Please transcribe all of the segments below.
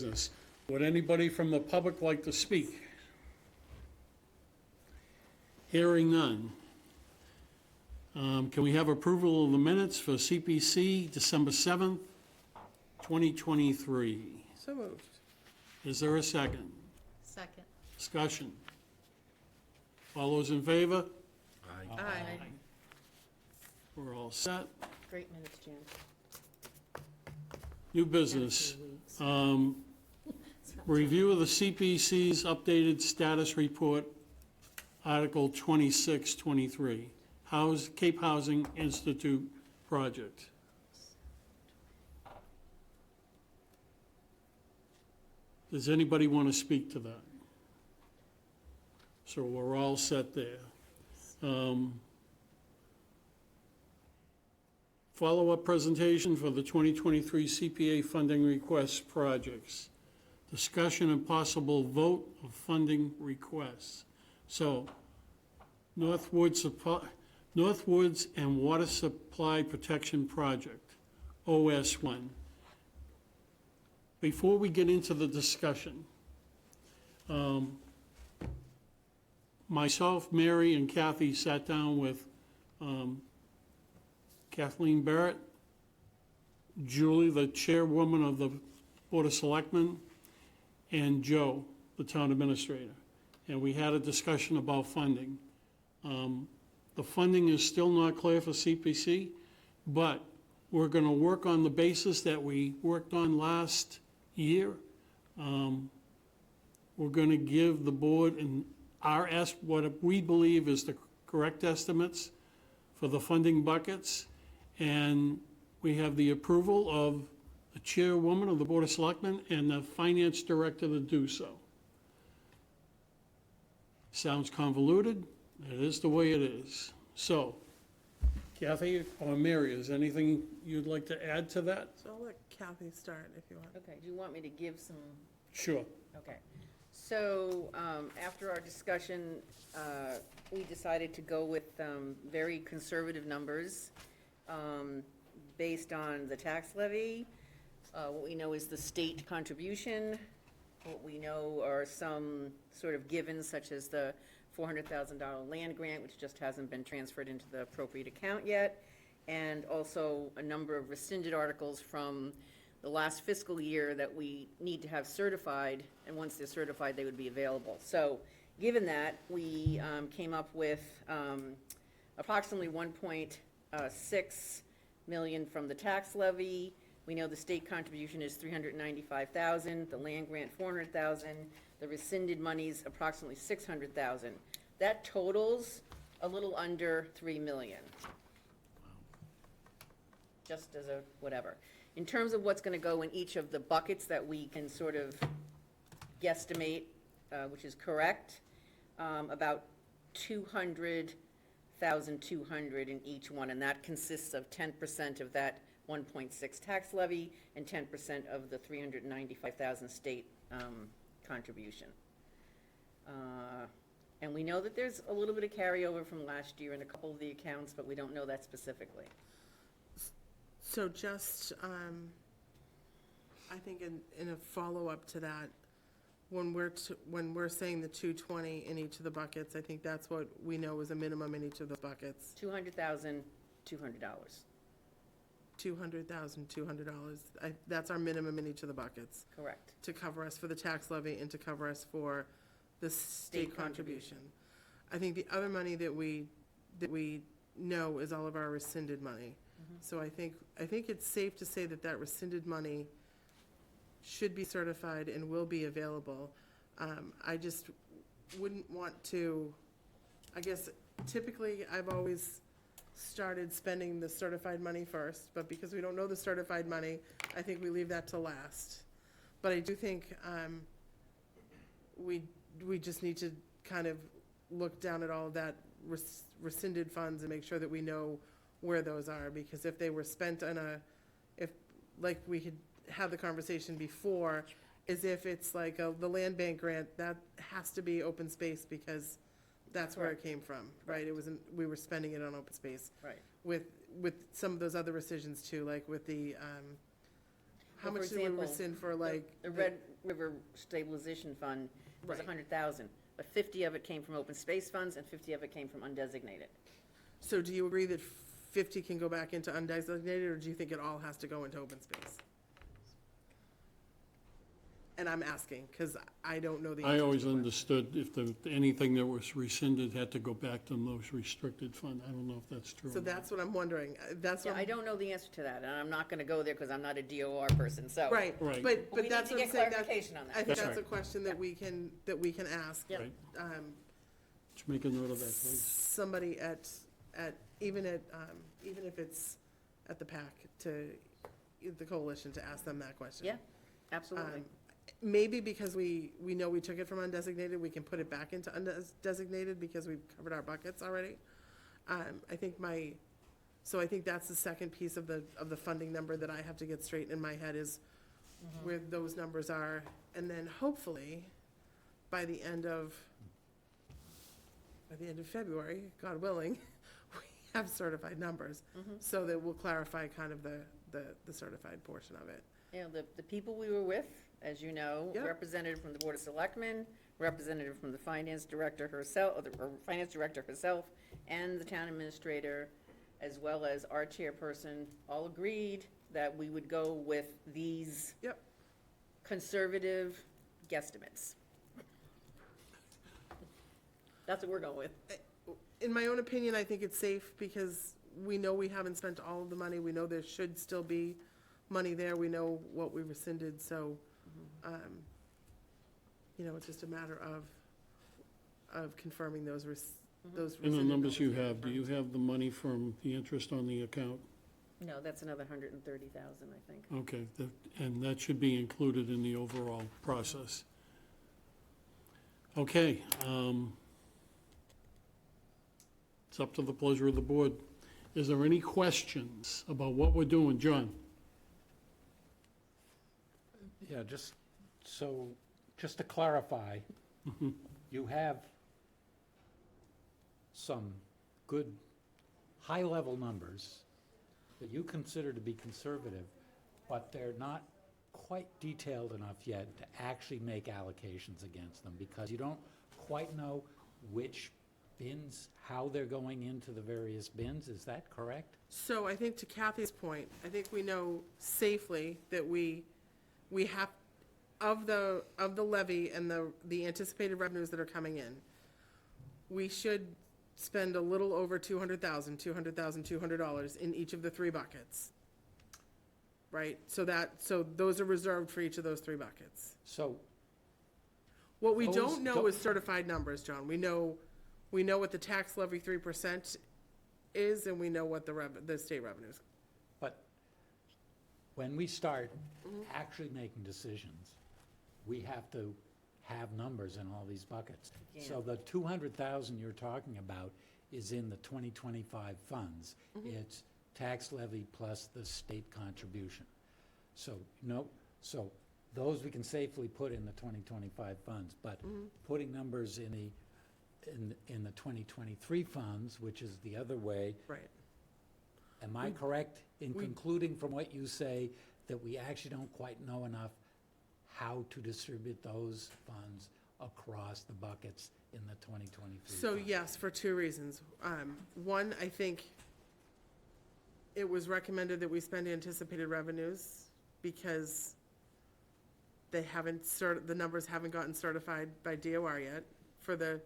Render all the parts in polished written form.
business. Would anybody from the public like to speak? Hearing none. Can we have approval of the minutes for CPC December 7th, 2023? So moved. Is there a second? Second. Discussion. All those in favor? Aye. We're all set. Great minutes, Jan. New business. Review of the CPC's updated status report, Article 2623, Cape Housing Institute project. Does anybody want to speak to that? So we're all set there. Follow-up presentation for the 2023 CPA funding request projects. Discussion and possible vote of funding requests. So, Northwoods and Water Supply Protection Project, OS1. Before we get into the discussion, myself, Mary, and Kathy sat down with Kathleen Barrett, Julie, the chairwoman of the Board of Selectmen, and Joe, the town administrator. And we had a discussion about funding. The funding is still not clear for CPC, but we're going to work on the basis that we worked on last year. We're going to give the board what we believe is the correct estimates for the funding buckets. And we have the approval of the chairwoman of the Board of Selectmen and the finance director to do so. Sounds convoluted. It is the way it is. So, Kathy or Mary, is anything you'd like to add to that? So I'll let Kathy start if you want. Okay, do you want me to give some? Sure. Okay. So, after our discussion, we decided to go with very conservative numbers based on the tax levy. What we know is the state contribution. What we know are some sort of givens, such as the $400,000 land grant, which just hasn't been transferred into the appropriate account yet, and also a number of rescinded articles from the last fiscal year that we need to have certified, and once they're certified, they would be available. So, given that, we came up with approximately 1.6 million from the tax levy. We know the state contribution is $395,000, the land grant $400,000, the rescinded monies approximately $600,000. That totals a little under $3 million. Just as a whatever. In terms of what's going to go in each of the buckets that we can sort of guesstimate, which is correct, about $200,200 in each one, and that consists of 10% of that 1.6 tax levy and 10% of the $395,000 state contribution. And we know that there's a little bit of carryover from last year in a couple of the accounts, but we don't know that specifically. So just, I think in a follow-up to that, when we're saying the 220 in each of the buckets, I think that's what we know is a minimum in each of the buckets. $200,200. $200,200. That's our minimum in each of the buckets. Correct. To cover us for the tax levy and to cover us for the state contribution. I think the other money that we know is all of our rescinded money. So I think it's safe to say that rescinded money should be certified and will be available. I just wouldn't want to, I guess typically I've always started spending the certified money first, but because we don't know the certified money, I think we leave that to last. But I do think we just need to kind of look down at all of that rescinded funds and make sure that we know where those are, because if they were spent on like we had had the conversation before, is if it's like the land bank grant, that has to be open space because that's where it came from, right? It wasn't, we were spending it on open space. Right. With some of those other rescissions too, like with the How Well, for much did we example, rescind for like? The Red River Stabilization Fund was Right. 100,000, but 50 of it came from open space funds and 50 of it came from undesignated. So do you agree that 50 can go back into undesignated, or do you think it all has to go into open space? And I'm asking, because I don't know the answer I to always the question. understood if anything that was rescinded had to go back to those restricted fund. I don't know if that's true. So or not. that's what I'm wondering. That's Yeah, what, I don't know the answer to that, and I'm not gonna go there because I'm not a DOR person, so. right, Right. but We need that's to what I'm get saying. clarification on I that. think That's that's a right. question that we can ask. Yep. Right, Um, just make a note of that, please. somebody at, even if it's at the PAC to, the coalition, to ask them that question. Yeah, absolutely. Maybe because we know we took it from undesignated, we can put it back into undesignated because we've covered our buckets already. I think so I think that's the second piece of the funding number that I have to get straight in my head is where those numbers are. And then hopefully, by the end of February, God willing, we have certified numbers. So that will clarify kind of the certified portion of it. You know, the people we were with, as you know, Yep. representative from the Board of Selectmen, representative from the finance director herself, or finance director herself, and the town administrator, as well as our chairperson, all agreed that we would go with these Yep. conservative guesstimates. That's what we're going with. In my own opinion, I think it's safe because we know we haven't spent all of the money. We know there should still be money there. We know what we rescinded, so, it's just a matter of confirming those In rescinded the numbers you have, do confirmed. you have the money from the interest on the account? No, that's another 130,000, I think. Okay, and that should be included in the overall process. Okay, it's up to the pleasure of the board. Is there any questions about what we're doing? John? Yeah, just to clarify, you have some good high-level numbers that you consider to be conservative, but they're not quite detailed enough yet to actually make allocations against them, because you don't quite know which bins, how they're going into the various bins. Is that correct? So I think to Kathy's point, I think we know safely that we have, of the levy and the anticipated revenues that are coming in, we should spend a little over $200,200 in each of the three buckets. Right? So those are reserved for each of those three buckets. So, What we Those don't know don't- is certified numbers, John. We know what the tax levy 3% is, and we know what the state revenues. but when we start actually making decisions, we have to have numbers in all these buckets. So the 200,000 you're talking about is in the 2025 funds. It's tax levy plus the state contribution. So, so those we can safely put in the 2025 funds, but putting numbers in the 2023 funds, which is the other way, Right. am I correct in concluding from what you say that we actually don't quite know enough how to distribute those funds across the buckets in the 2023 So fund? yes, for two reasons. One, I think it was recommended that we spend anticipated revenues because the numbers haven't gotten certified by DOR yet for the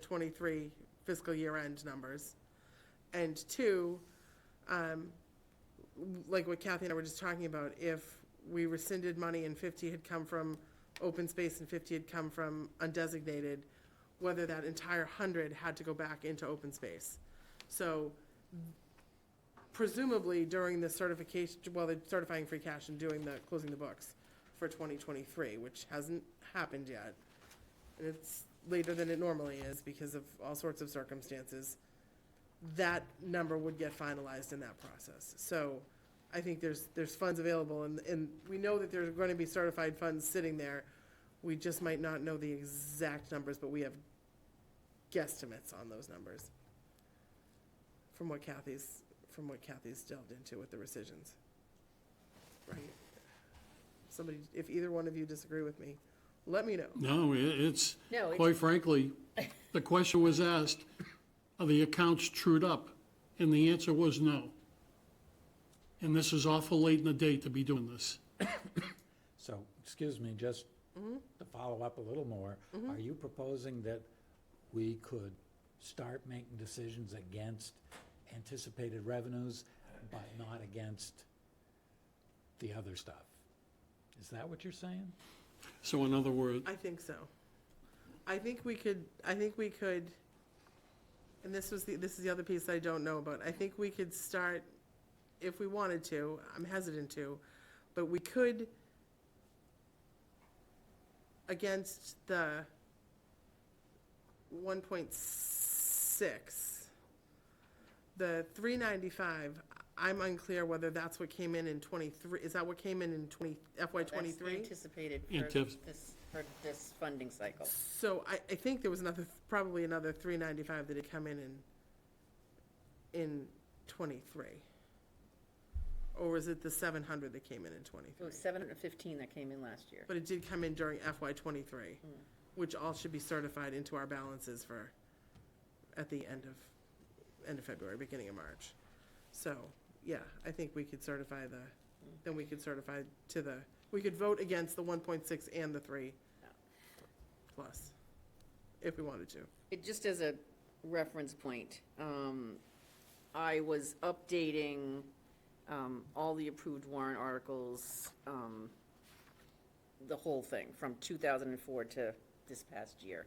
23 fiscal year end numbers. And two, like what Kathy and I were just talking about, if we rescinded money and 50 had come from open space and 50 had come from undesignated, whether that entire 100 had to go back into open space. So presumably during the certification, well, they're certifying free cash and closing the books for 2023, which hasn't happened yet. And it's later than it normally is because of all sorts of circumstances. That number would get finalized in that process. So I think there's funds available, and we know that there's going to be certified funds sitting there. We just might not know the exact numbers, but we have guesstimates on those numbers from what Kathy's delved into with the rescissions. Right? if either one of you disagree with me, let me know. No, it's, No, it's- quite frankly, the question was asked, are the accounts trued up? And the answer was no. And this is awful late in the day to be doing this. So, excuse me, just to follow up a little more, are you proposing that we could start making decisions against anticipated revenues, but not against the other stuff? Is that what you're saying? So in other words, I think so. I think we could, and this is the other piece I don't know about. I think we could start, if we wanted to, I'm hesitant to, but we could, against the 1.6, the 395, I'm unclear whether that's what came in 23, is that what came in FY That's '23? anticipated Antif- for this funding cycle. So I think there was probably another 395 that had come in '23. Or was it the 700 that came in It '23? was 715 that came in last year. But it did come in during FY '23, which all should be certified into our balances at the end of February, beginning of March. So, yeah, I think we could certify we could vote against the 1.6 and the 3 plus, if we wanted to. Just as a reference point, I was updating all the approved warrant articles, the whole thing, from 2004 to this past year.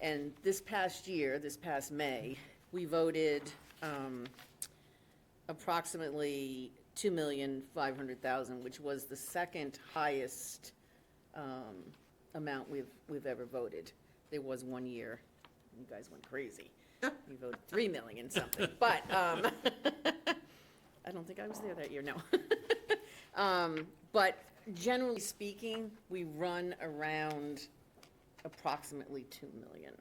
And this past May, we voted approximately $2,500,000, which was the second highest amount we've ever voted. There was one year, you guys went crazy. You voted 3 million something, but I don't think I was there that year, no. But generally speaking, we run around approximately 2 million.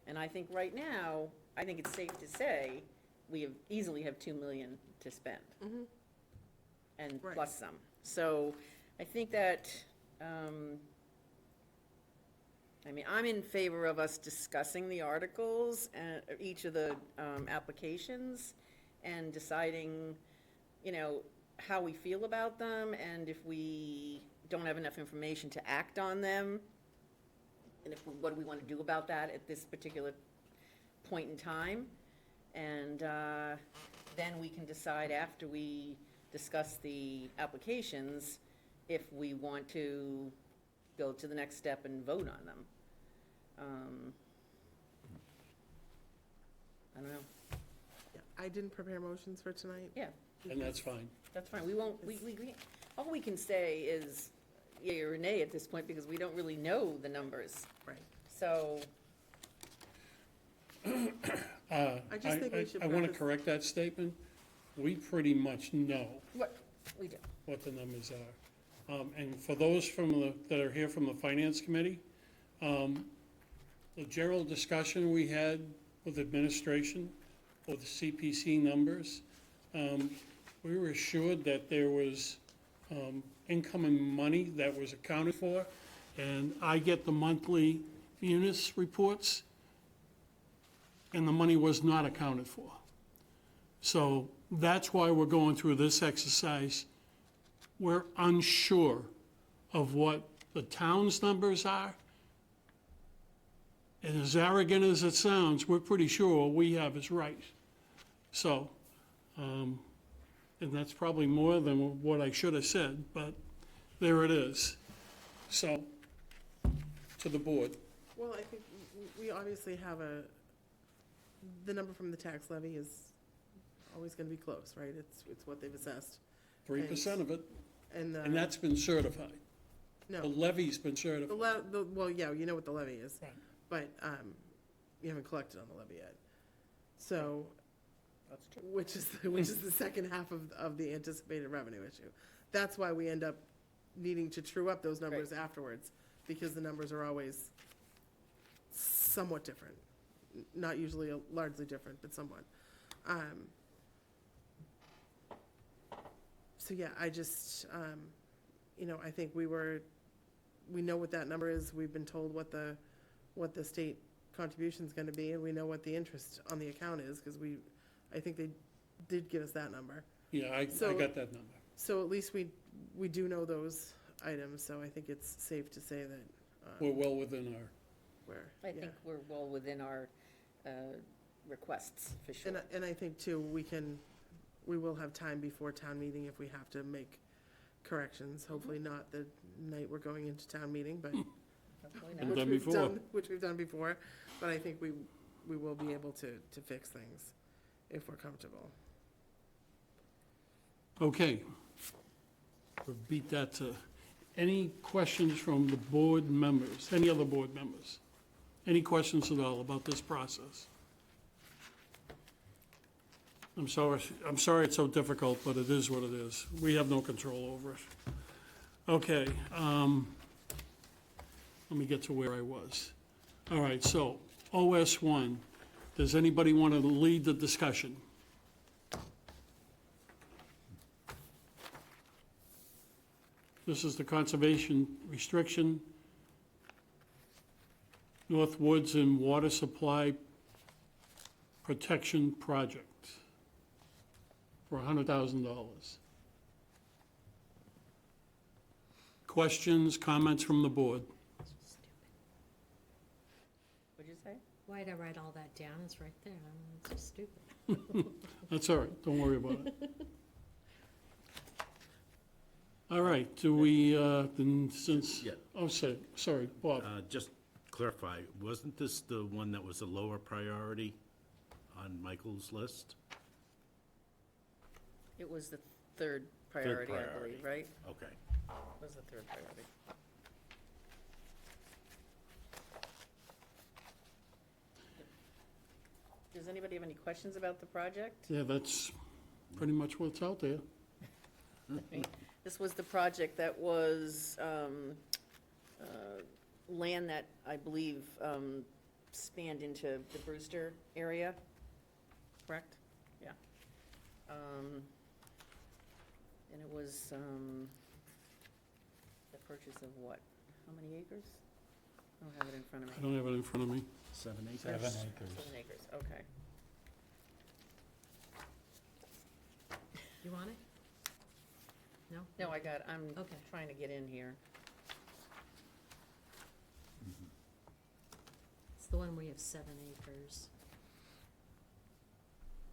And I think right now, I think it's safe to say, we easily have 2 million to spend. And Right. plus some. So I think that, I'm in favor of us discussing the articles, each of the applications, and deciding, how we feel about them, and if we don't have enough information to act on them, and what do we want to do about that at this particular point in time. And then we can decide after we discuss the applications if we want to go to the next step and vote on them. I don't know. Yeah, I didn't prepare motions for tonight. Yeah, and that's fine. that's fine. We won't, all we can say is yea or nay at this point because we don't really know the numbers. Right. So, I just think we should I want to preface- correct that statement. We pretty much know what, we do. what the numbers are. And for those that are here from the Finance Committee, the general discussion we had with administration for the CPC numbers, we were assured that there was incoming money that was accounted for, and I get the monthly munis reports, and the money was not accounted for. So that's why we're going through this exercise. We're unsure of what the town's numbers are. And as arrogant as it sounds, we're pretty sure what we have is right. So, and that's probably more than what I should have said, but there it is. So, to the board. Well, I think we obviously have the number from the tax levy is always going to be close, right? It's what they've assessed. 3% of it, And and that's been certified. The no, levy's been certified. well, yeah, you know what the levy is. Right. But you haven't collected on the levy yet. So, That's true. which is the second half of the anticipated revenue issue. That's why we end up needing to true up those numbers afterwards, because the numbers are always somewhat different. Not usually largely different, but somewhat. So yeah, I just, I think we know what that number is. We've been told what the state contribution's gonna be, and we know what the interest on the account is, because I think they did give us that number. Yeah, I So- got that number. So at least we do know those items, so I think it's safe to say that, We're well within our, I think we're well within our requests, for sure. And I think too, we will have time before town meeting if we have to make corrections, hopefully not the night we're going into town meeting, but. Hopefully Been not. done before. Which we've done before, but I think we will be able to fix things if we're comfortable. okay. We'll beat that to, any questions from the board members, any other board members? Any questions at all about this process? I'm sorry it's so difficult, but it is what it is. We have no control over it. Okay, let me get to where I was. All right, so OS1, does anybody want to lead the discussion? This is the conservation restriction, North Woods and Water Supply Protection Project for $100,000. Questions, comments from the board? What'd you say? Why'd I write all that down? It's right there. It's just stupid. That's all right, don't worry about it. All right, do we, then since, Yeah. oh, sorry, Bob. Just clarify, wasn't this the one that was a lower priority on Michael's list? It was the third priority, I priority. believe, right? Okay. It was the third priority. Does anybody have any questions about the project? Yeah, that's pretty much what's out there. This was the project that was land that I believe spanned into the Brewster area, correct? Yeah. And it was the purchase of what? How many acres? I don't have it in front of me. I don't have it in front of me. 7 acres? 7 acres. 7 acres, okay. You want it? No? No, I'm Okay. trying to get in here. It's the one where you have 7 acres.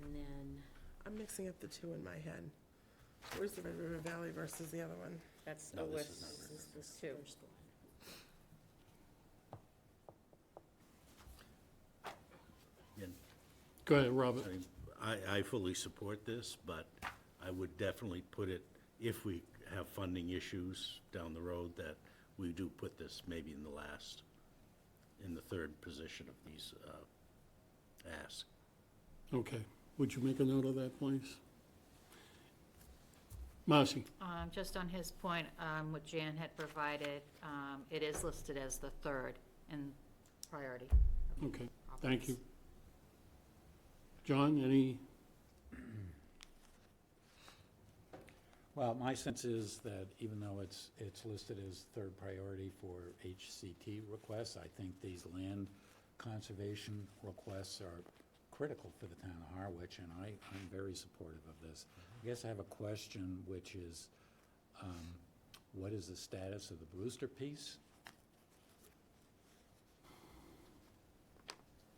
And then, I'm mixing up the two in my head. Where's the Red River Valley versus the other one? That's No, this West, is not Red this is this too. there's the one. Go ahead, Robert. I fully support this, but I would definitely put it, if we have funding issues down the road, that we do put this maybe in the third position of these asks. Okay, would you make a note of that, please? Marcy? Just on his point, what Jan had provided, it is listed as the third in priority. Okay, thank you. John, any, Well, my sense is that even though it's listed as third priority for HCT requests, I think these land conservation requests are critical for the town of Harwich, and I'm very supportive of this. I guess I have a question, which is, what is the status of the Brewster piece?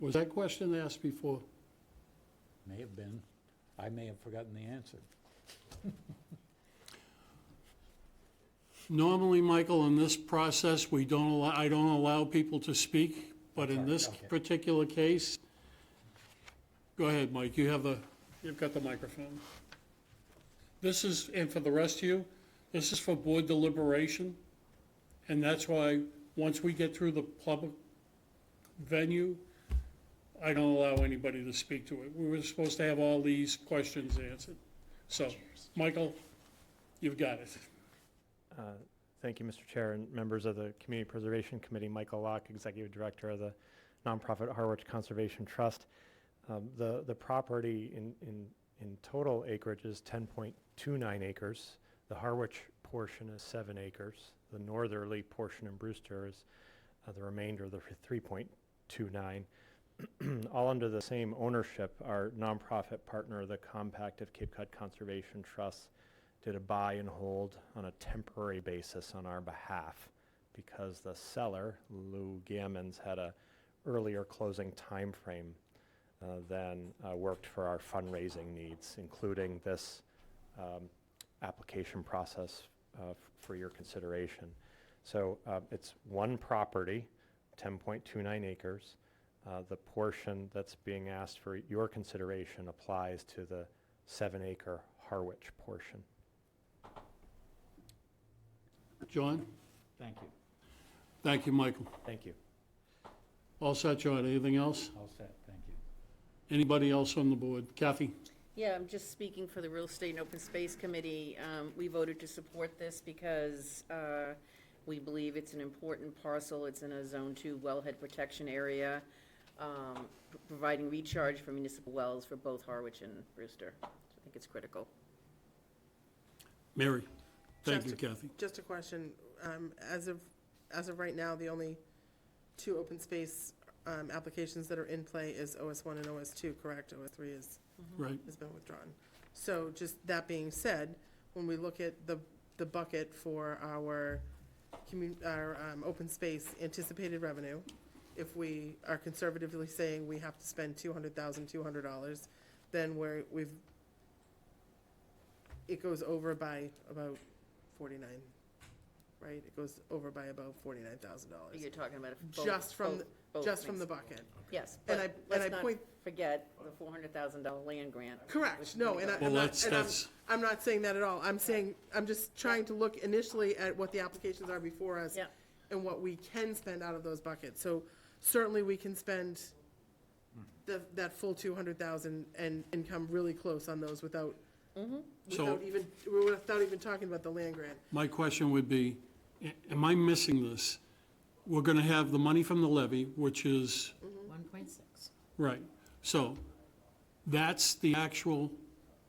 was that question asked before? May have been. I may have forgotten the answer. Normally, Michael, in this process, I don't allow people to speak, but in Sorry, this okay. particular case, go ahead, Mike, you've got the microphone. This is, and for the rest of you, this is for board deliberation, and that's why, once we get through the public venue, I don't allow anybody to speak to it. We were supposed to have all these questions answered. So, Michael, you've got it. Thank you, Mr. Chair, and members of the Community Preservation Committee. Michael Locke, Executive Director of the nonprofit Harwich Conservation Trust. The property in total acreage is 10.29 acres. The Harwich portion is 7 acres. The northerly portion in Brewster is the remainder of the 3.29. All under the same ownership. Our nonprofit partner, the Compact of Cape Cod Conservation Trust, did a buy and hold on a temporary basis on our behalf because the seller, Lou Gammons, had a earlier closing time frame than worked for our fundraising needs, including this application process for your consideration. So it's one property, 10.29 acres. The portion that's being asked for your consideration applies to the 7-acre Harwich portion. John? Thank you. Thank you, Michael. Thank you. All set, John? Anything else? All set, thank you. Anybody else on the board? Kathy? Yeah, I'm just speaking for the Real Estate and Open Space Committee. We voted to support this because we believe it's an important parcel. It's in a Zone 2 wellhead protection area, providing recharge for municipal wells for both Harwich and Brewster. So I think it's critical. Mary? Thank Just you, Kathy. Just a question. As of right now, the only two open space applications that are in play is OS1 and OS2, correct? OS3 Right. has been withdrawn. So just that being said, when we look at the bucket for our open space anticipated revenue, if we are conservatively saying we have to spend $200,200, then it goes over by about 49, right? It goes over by about $49,000. You're talking about Just from both the things. bucket. Yes, And but I let's not point- forget the $400,000 land grant. Correct, no, and Well, that's, I'm not saying that at all. I'm saying, I'm just trying to look initially at what the applications are before us Yeah. and what we can spend out of those buckets. So certainly we can spend that full 200,000 and come really close on those without So- without even talking about the land grant. my question would be, am I missing this? We're gonna have the money from the levy, which is, 1.6. right, so that's the actual,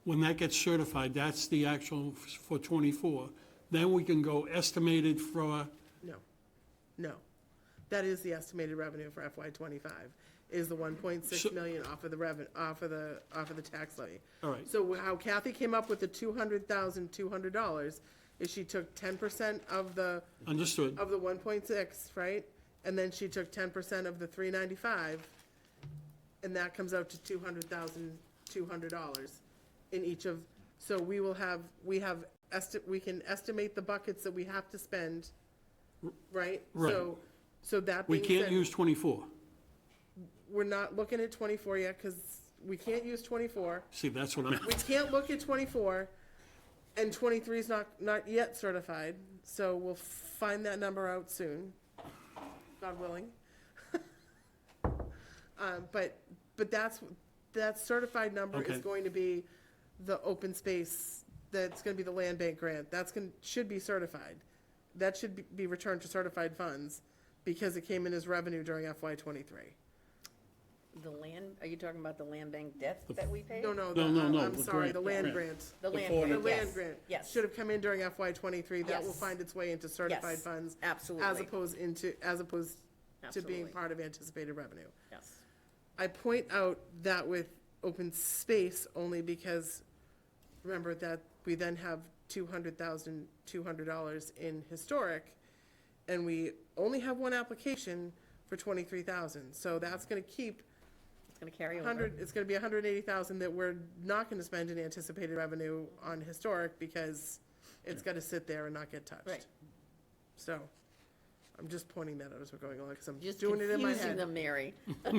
when that gets certified, that's the actual for '24. Then we can go estimated for, No. That is the estimated revenue for FY '25, is the 1.6 So- million off of the tax levy. all right, So how Kathy came up with the $200,200 is she took 10% of the understood. 1.6, right? And then she took 10% of the 395, and that comes out to $200,200 in each of, so we can estimate the buckets that we have to spend, right? Right. So that We being can't said, use '24. we're not looking at 24 yet, because we can't use 24. See, that's what I'm, We can't look at 24, and 23 is not yet certified, so we'll find that number out soon, God willing. But that certified number is Okay. going to be the open space, that's gonna be the land bank grant, should be certified. That should be returned to certified funds, because it came in as revenue during FY '23. The land, are you talking about the land bank debt that we paid? No, No, I'm the sorry, grant. the land Grant. grant. The land forward- grant, The yes. land grant. Yes. Should have come in during FY '23, that will Yes. find its way into certified Yes, funds. absolutely. As opposed to being Absolutely. part of anticipated revenue. Yes. I point out that with open space only because, remember that we then have $200,200 in historic, and we only have one application for 23,000, so that's gonna keep It's gonna carry over. it's gonna be 180,000 that we're not gonna spend in anticipated revenue on historic because it's gotta sit there and not get touched. Right. So, I'm just pointing that out as we're going along, because I'm Just doing it in my confusing head. them, Mary.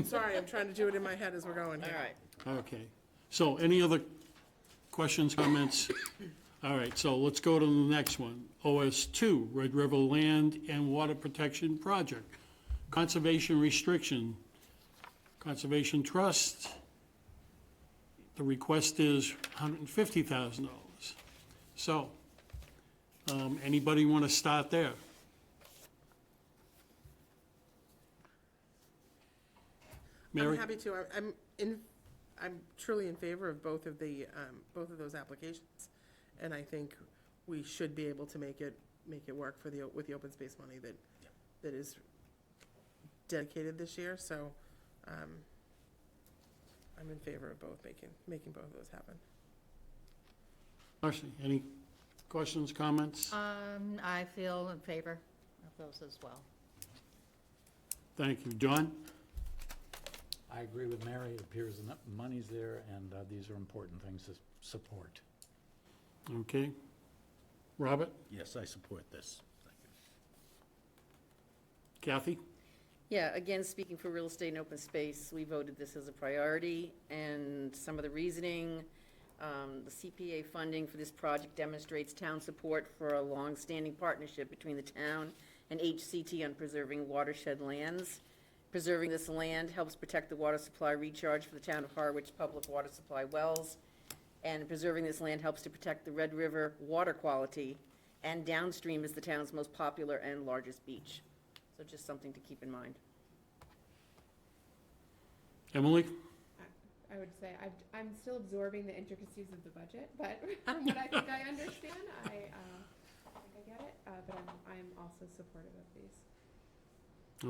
Sorry, I'm trying to do it in my head as we're going All here. right. okay. So any other questions, comments? All right, so let's go to the next one. OS2, Red River Land and Water Protection Project. Conservation Restriction, Conservation Trust. The request is $150,000. So, anybody want to start there? I'm Mary? happy to. I'm truly in favor of both of those applications. And I think we should be able to make it work for with the open space money that is dedicated this year, so, I'm in favor of both, making both of those happen. Marcy, any questions, comments? I feel in favor of those as well. Thank you. John? I agree with Mary. It appears the money's there, and these are important things to support. Okay. Robert? Yes, I support this. Thank you. Kathy? Yeah, again, speaking for real estate and open space, we voted this as a priority, and some of the reasoning, the CPA funding for this project demonstrates town support for a long-standing partnership between the town and HCT on preserving watershed lands. Preserving this land helps protect the water supply recharge for the town of Harwich public water supply wells, and preserving this land helps to protect the Red River water quality, and downstream is the town's most popular and largest beach. So just something to keep in mind. Emily? I would say I'm still absorbing the intricacies of the budget, but from what I think I understand, I think I get it. But I'm also supportive of these.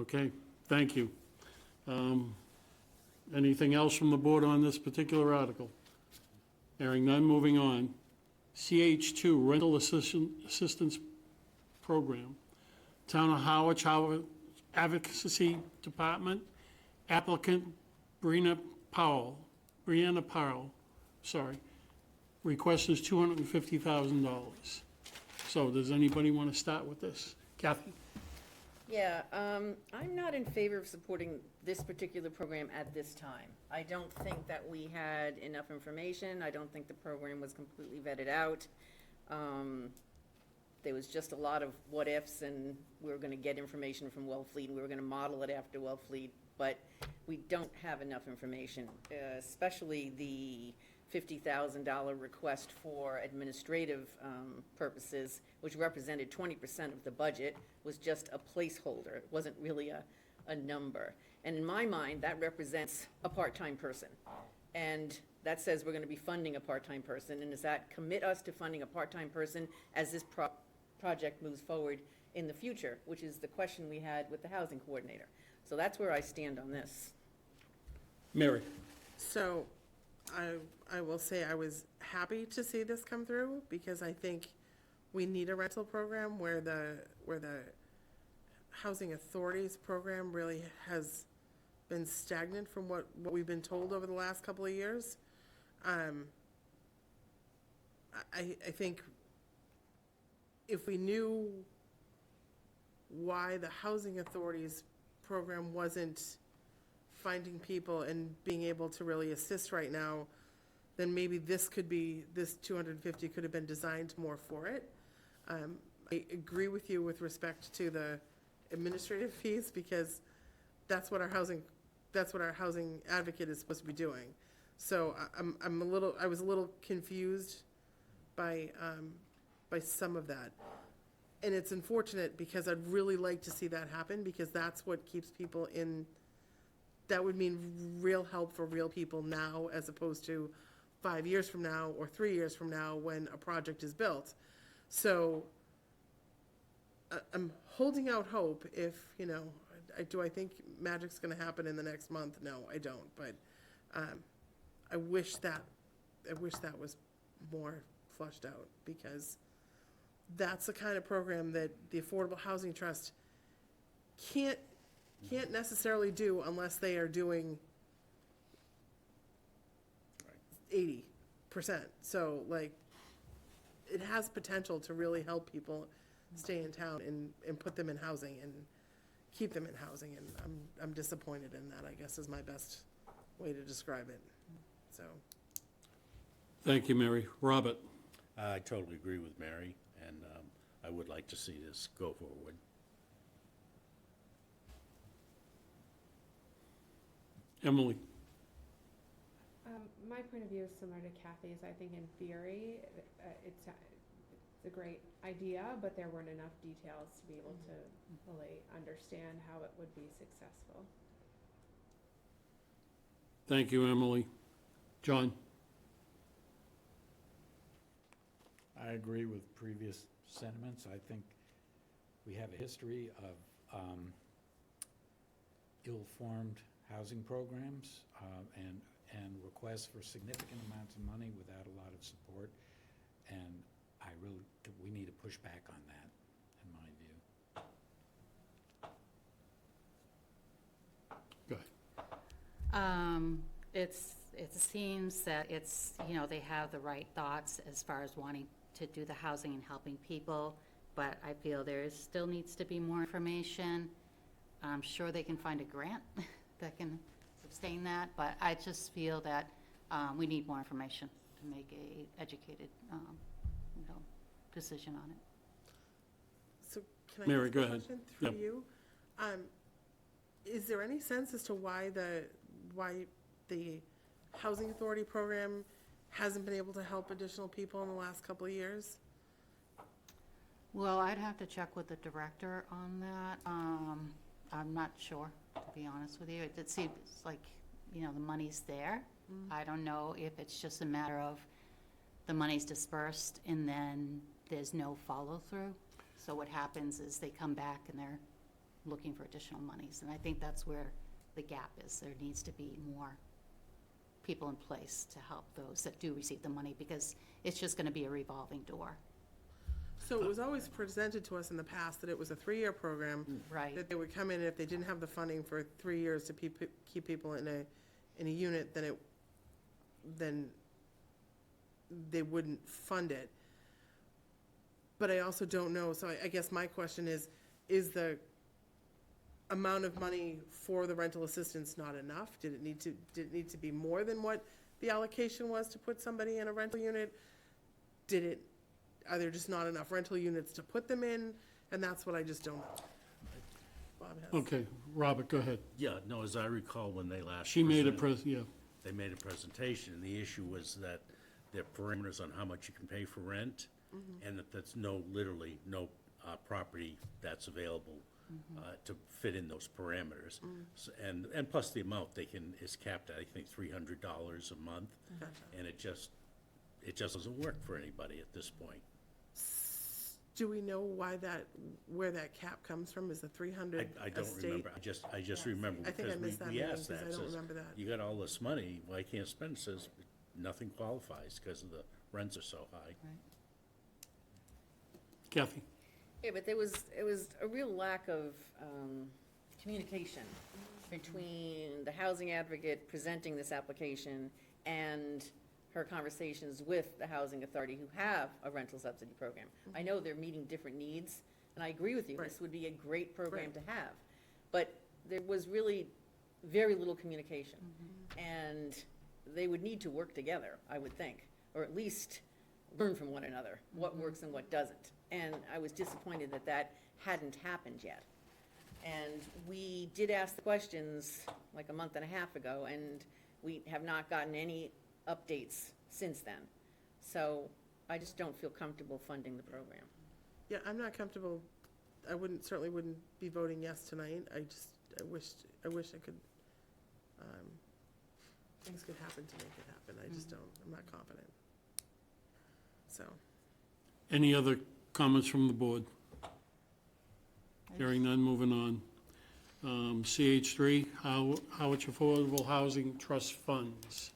Okay, thank you. Anything else from the board on this particular article? Hearing none, moving on. CH2, Rental Assistance Program. Town of Harwich Advocacy Department, applicant Brianna Powell, request is $250,000. So does anybody want to start with this? Kathy? Yeah, I'm not in favor of supporting this particular program at this time. I don't think that we had enough information. I don't think the program was completely vetted out. There was just a lot of what-ifs, and we were going to get information from Wellfleet, and we were going to model it after Wellfleet, but we don't have enough information, especially the $50,000 request for administrative purposes, which represented 20% of the budget, was just a placeholder. It wasn't really a number. And in my mind, that represents a part-time person. And that says we're going to be funding a part-time person. And does that commit us to funding a part-time person as this project moves forward in the future, which is the question we had with the housing coordinator. So that's where I stand on this. Mary? So, I will say I was happy to see this come through, because I think we need a rental program where the housing authorities program really has been stagnant from what we've been told over the last couple of years. I think if we knew why the housing authorities program wasn't finding people and being able to really assist right now, then maybe this 250 could have been designed more for it. I agree with you with respect to the administrative fees, because that's what our housing advocate is supposed to be doing. So I was a little confused by some of that. And it's unfortunate, because I'd really like to see that happen, because that's what keeps people in. That would mean real help for real people now, as opposed to 5 years from now or 3 years from now when a project is built. So I'm holding out hope. If, do I think magic's going to happen in the next month? No, I don't. But I wish that was more flushed out, because that's the kind of program that the Affordable Housing Trust can't necessarily do unless they are doing 80%. So, it has potential to really help people stay in town and put them in housing and keep them in housing. And I'm disappointed in that, I guess, is my best way to describe it. So. Thank you, Mary. Robert? I totally agree with Mary, and I would like to see this go forward. Emily? My point of view is similar to Kathy's. I think in theory, it's a great idea, but there weren't enough details to be able to fully understand how it would be successful. Thank you, Emily. John? I agree with previous sentiments. I think we have a history of ill-formed housing programs and requests for significant amounts of money without a lot of support. And we need to push back on that, in my view. Go ahead. It seems that it's, they have the right thoughts as far as wanting to do the housing and helping people, but I feel still needs to be more information. I'm sure they can find a grant that can sustain that, but I just feel that we need more information to make a educated, decision on it. So can I Mary, ask go a ahead. question through Yep. you? Is there any sense as to why the Housing Authority program hasn't been able to help additional people in the last couple of years? Well, I'd have to check with the director on that. I'm not sure, to be honest with you. It seems like, the money's there. I don't know if it's just a matter of the money's dispersed and then there's no follow-through. So what happens is they come back and they're looking for additional monies. And I think that's where the gap is. There needs to be more people in place to help those that do receive the money, because it's just going to be a revolving door. So it was always presented to us in the past that it was a 3-year program. Right. That they would come in, and if they didn't have the funding for 3 years to keep people in a unit, then they wouldn't fund it. But I also don't know, so I guess my question is the amount of money for the rental assistance not enough? Did it need to be more than what the allocation was to put somebody in a rental unit? Are there just not enough rental units to put them in? And that's what I just don't know. Bob has. Okay, Robert, go ahead. Yeah, no, as I recall, when they last. She made a presented- yeah. They made a presentation, and the issue was that there are parameters on how much you can pay for rent, and that that's literally no property that's available to fit in those parameters. So, and plus the amount is capped at, I think, $300 a month, and it just doesn't work for anybody at this point. Do we know where that cap comes from? Is the 300 I don't a state? remember. I just remember I think I because missed that we meeting asked because that. I don't Says, remember that. you got all this money, why can't you spend it? Says, nothing qualifies because the rents are so high. Kathy? Yeah, but it was a real lack of communication between the housing advocate presenting this application and her conversations with the housing authority who have a rental subsidy program. I know they're meeting different needs, and I agree with you, Right. this would be a great program Right. to have. But there was really very little communication. And they would need to work together, I would think, or at least learn from one another, what works and what doesn't. And I was disappointed that that hadn't happened yet. And we did ask the questions like a month and a half ago, and we have not gotten any updates since then. So I just don't feel comfortable funding the program. Yeah, I'm not comfortable. I certainly wouldn't be voting yes tonight. I wish I could, things could happen to make it happen. I just don't, I'm not confident. So, Any other comments from the board? Hearing none, moving on. CH3, Harwich Affordable Housing Trust Funds.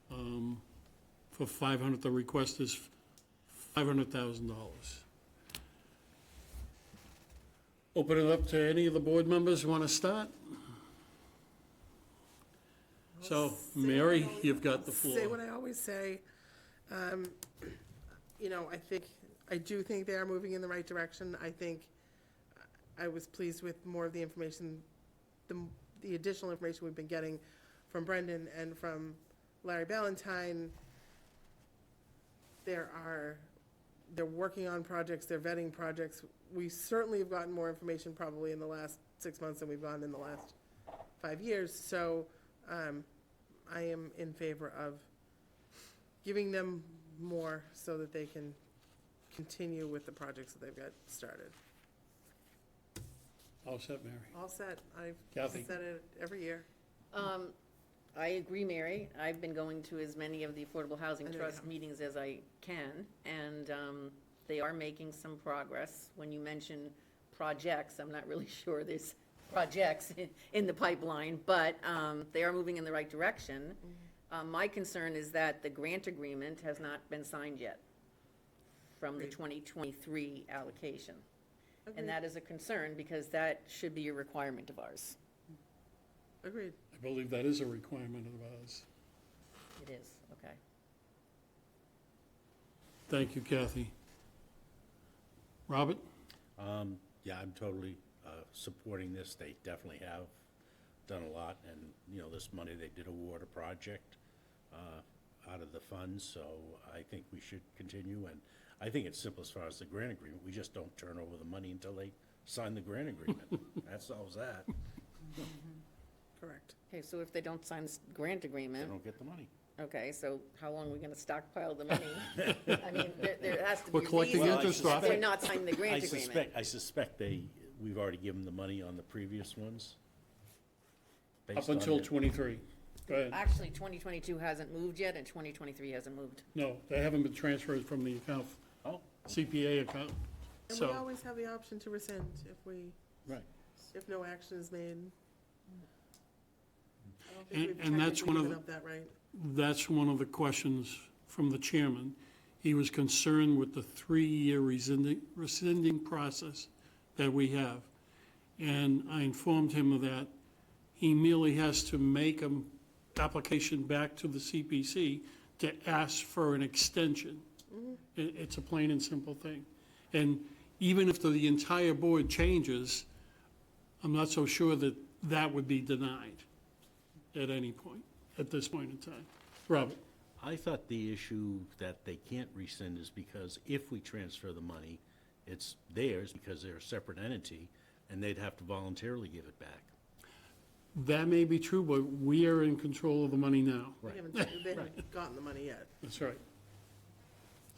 For $500, the request is $500,000. Open it up to any of the board members who want to start? So, Mary, you've got the say what floor. I always say. I do think they are moving in the right direction. I think I was pleased with more of the information, the additional information we've been getting from Brendan and from Larry Ballantyne. They're working on projects, they're vetting projects. We certainly have gotten more information probably in the last 6 months than we've gotten in the last 5 years. So I am in favor of giving them more so that they can continue with the projects that they've got started. All set, Mary. All set. I've Kathy? said it every year. I agree, Mary. I've been going to as many of the Affordable Housing I know you Trust have. meetings as I can, and they are making some progress. When you mention projects, I'm not really sure there's projects in the pipeline, but they are moving in the right direction. My concern is that the grant agreement has not been signed yet from the Agreed. 2023 allocation. Agreed. And that is a concern, because that should be a requirement of ours. Agreed. I believe that is a requirement of ours. It is, okay. Thank you, Kathy. Robert? Yeah, I'm totally supporting this. They definitely have done a lot, and, you know, this money, they did award a project out of the funds, so I think we should continue, and I think it's simple as far as the grant agreement. We just don't turn over the money until they sign the grant agreement. That solves that. Correct. Okay, so if they don't sign this grant They agreement, don't get the money. okay, so how long are we gonna stockpile the money? I mean, there has to be We're a collecting reason interest if off they're it. not signing the grant agreement. I suspect we've already given the money on the previous ones. Up based on until the- 23. Go ahead. Actually, 2022 hasn't moved yet, and 2023 hasn't moved. No, they haven't been transferred from the account, Oh, CPA account. And we So, always have the option to rescind right. if no action is made. I don't And- think we've and that's one technically of given the- up that right. that's one of the questions from the chairman. He was concerned with the 3-year rescinding process that we have. And I informed him of that. He merely has to make an application back to the CPC to ask for an extension. It's a plain and simple thing. And even if the entire board changes, I'm not so sure that that would be denied at any point, at this point in time. Robert? I thought the issue that they can't rescind is because if we transfer the money, it's theirs because they're a separate entity, and they'd have to voluntarily give it back. That may be true, but we are in control of the money now. They haven't, they haven't gotten the money yet. That's right.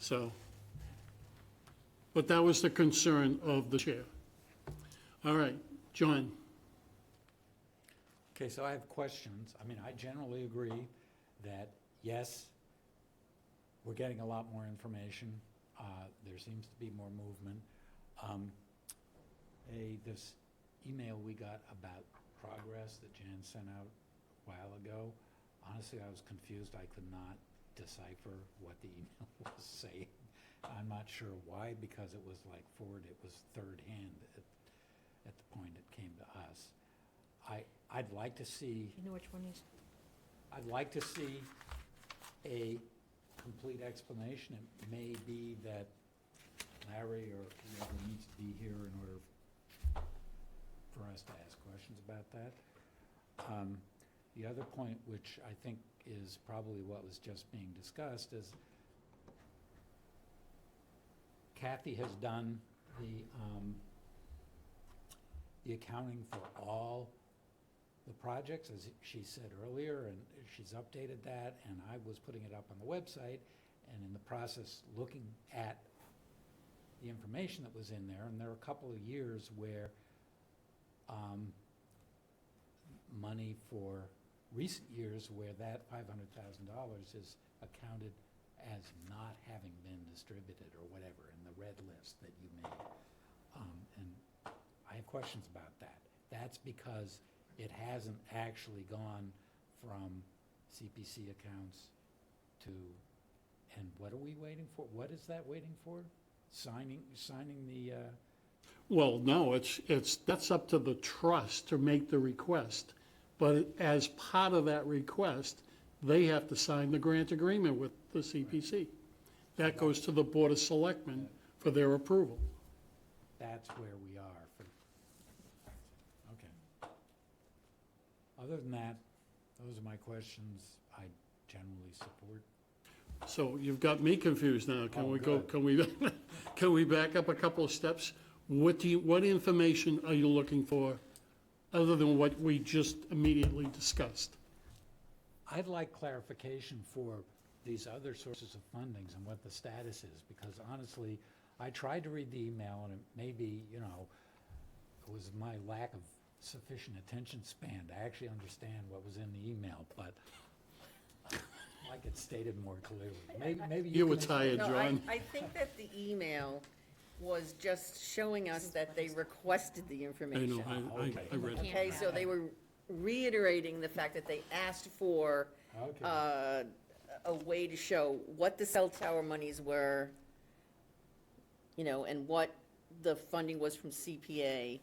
So, but that was the concern of the chair. All right, John? Okay, so I have questions. I mean, I generally agree that, yes, we're getting a lot more information. There seems to be more movement. This email we got about progress that Jan sent out a while ago, honestly, I was confused. I could not decipher what the email was saying. I'm not sure why, because it was like it was third hand at the point it came to us. I'd like to see, You know which one he's, I'd like to see a complete explanation. It may be that Larry or whoever needs to be here in order for us to ask questions about that. The other point, which I think is probably what was just being discussed, is Kathy has done the accounting for all the projects, as she said earlier, and she's updated that, and I was putting it up on the website, and in the process, looking at the information that was in there, and there are a couple of years where money for recent years where that $500,000 is accounted as not having been distributed or whatever in the red list that you made. And I have questions about that. That's because it hasn't actually gone from CPC accounts to, and what are we waiting for? What is that waiting for? Signing the, Well, no, that's up to the trust to make the request. But as part of that request, they have to sign the grant agreement with the CPC. That goes to the Board of Selectmen for their approval. that's where we are for, okay. Other than that, those are my questions. I generally support. So you've got me confused now. Can Oh, we go, good. can we back up a couple of steps? What information are you looking for, other than what we just immediately discussed? I'd like clarification for these other sources of fundings and what the status is, because honestly, I tried to read the email, and it may be, it was my lack of sufficient attention span to actually understand what was in the email, but like it stated more clearly. Maybe You were can tired, No, John. I think that the email was just showing us that they requested the I information. know, I read it. Okay, so they were reiterating the fact that they asked for Okay. a way to show what the cell tower monies were, you know, and what the funding was from CPA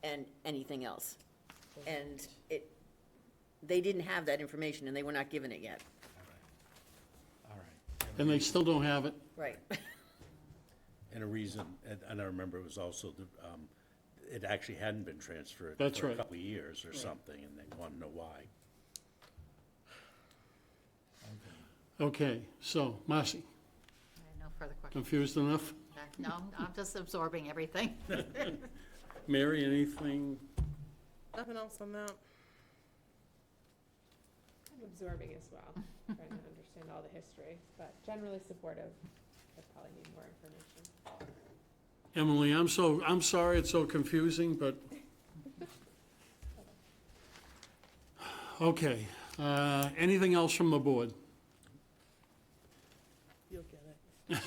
and anything else. And they didn't have that information, and they were not given it yet. All right. And they still don't have it. Right. And a reason, and I remember it was also, it actually hadn't been transferred That's for a right. couple of years or something, and they want to know why. Okay, so, Marcy, I have no further questions. confused enough? No, I'm just absorbing everything. Mary, anything? Nothing else on that? I'm absorbing as well, trying to understand all the history, but generally supportive. I probably need more information. Emily, I'm sorry it's so confusing, but. Okay, anything else from the board? You'll get it.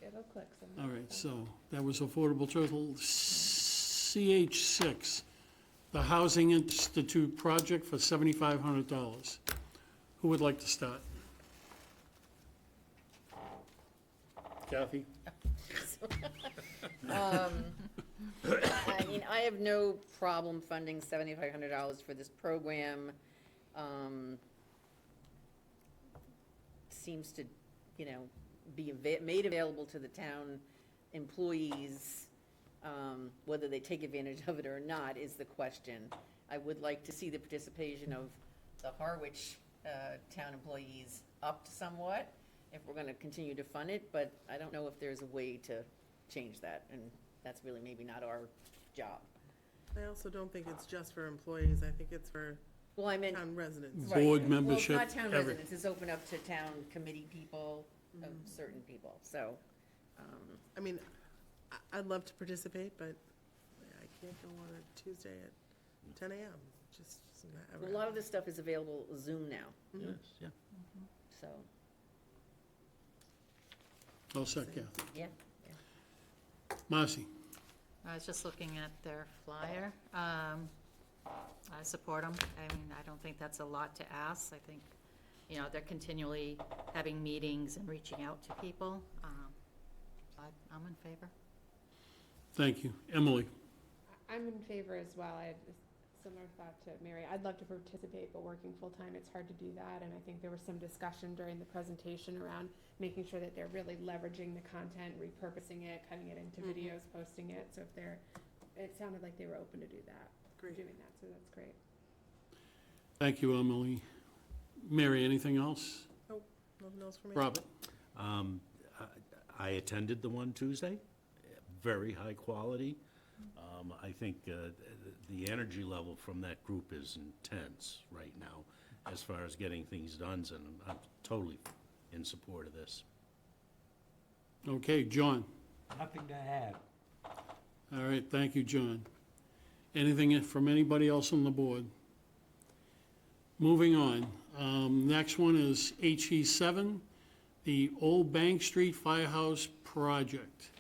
It'll click someday. All right, so that was affordable total. CH6, the Housing Institute project for $7,500. Who would like to start? Kathy? I mean, I have no problem funding $7,500 for this program. Seems to, you know, be made available to the town employees. Whether they take advantage of it or not is the question. I would like to see the participation of the Harwich town employees upped somewhat if we're gonna continue to fund it, but I don't know if there's a way to change that, and that's really maybe not our job. I also don't think it's just for employees, I think it's for Well, I meant. town residents. Right. Board membership, Well, it's not town every- residents, it's open up to town committee people, certain people, so, I mean, I'd love to participate, but I can't go on a Tuesday at 10 AM, just not ever. a lot of this stuff is available Zoom now, Yes, yeah. so, All set, Kathy. yeah. Marcy? I was just looking at their flyer. I support them. I mean, I don't think that's a lot to ask. I think, you know, they're continually having meetings and reaching out to people. I'm in favor. Thank you. Emily? I'm in favor as well. I had a similar thought to Mary. I'd love to participate, but working full-time, it's hard to do that. And I think there was some discussion during the presentation around making sure that they're really leveraging the content, repurposing it, cutting it into videos, posting it. So if it sounded like they were open to do that, Great. doing that, so that's great. Thank you, Emily. Mary, anything else? Nothing else for me? Robert? I attended the one Tuesday, very high quality. I think the energy level from that group is intense right now as far as getting things done, and I'm totally in support of this. Okay, John? Nothing to add. All right, thank you, John. Anything from anybody else on the board? Moving on. Next one is HE7, the Old Bank Street Firehouse Project.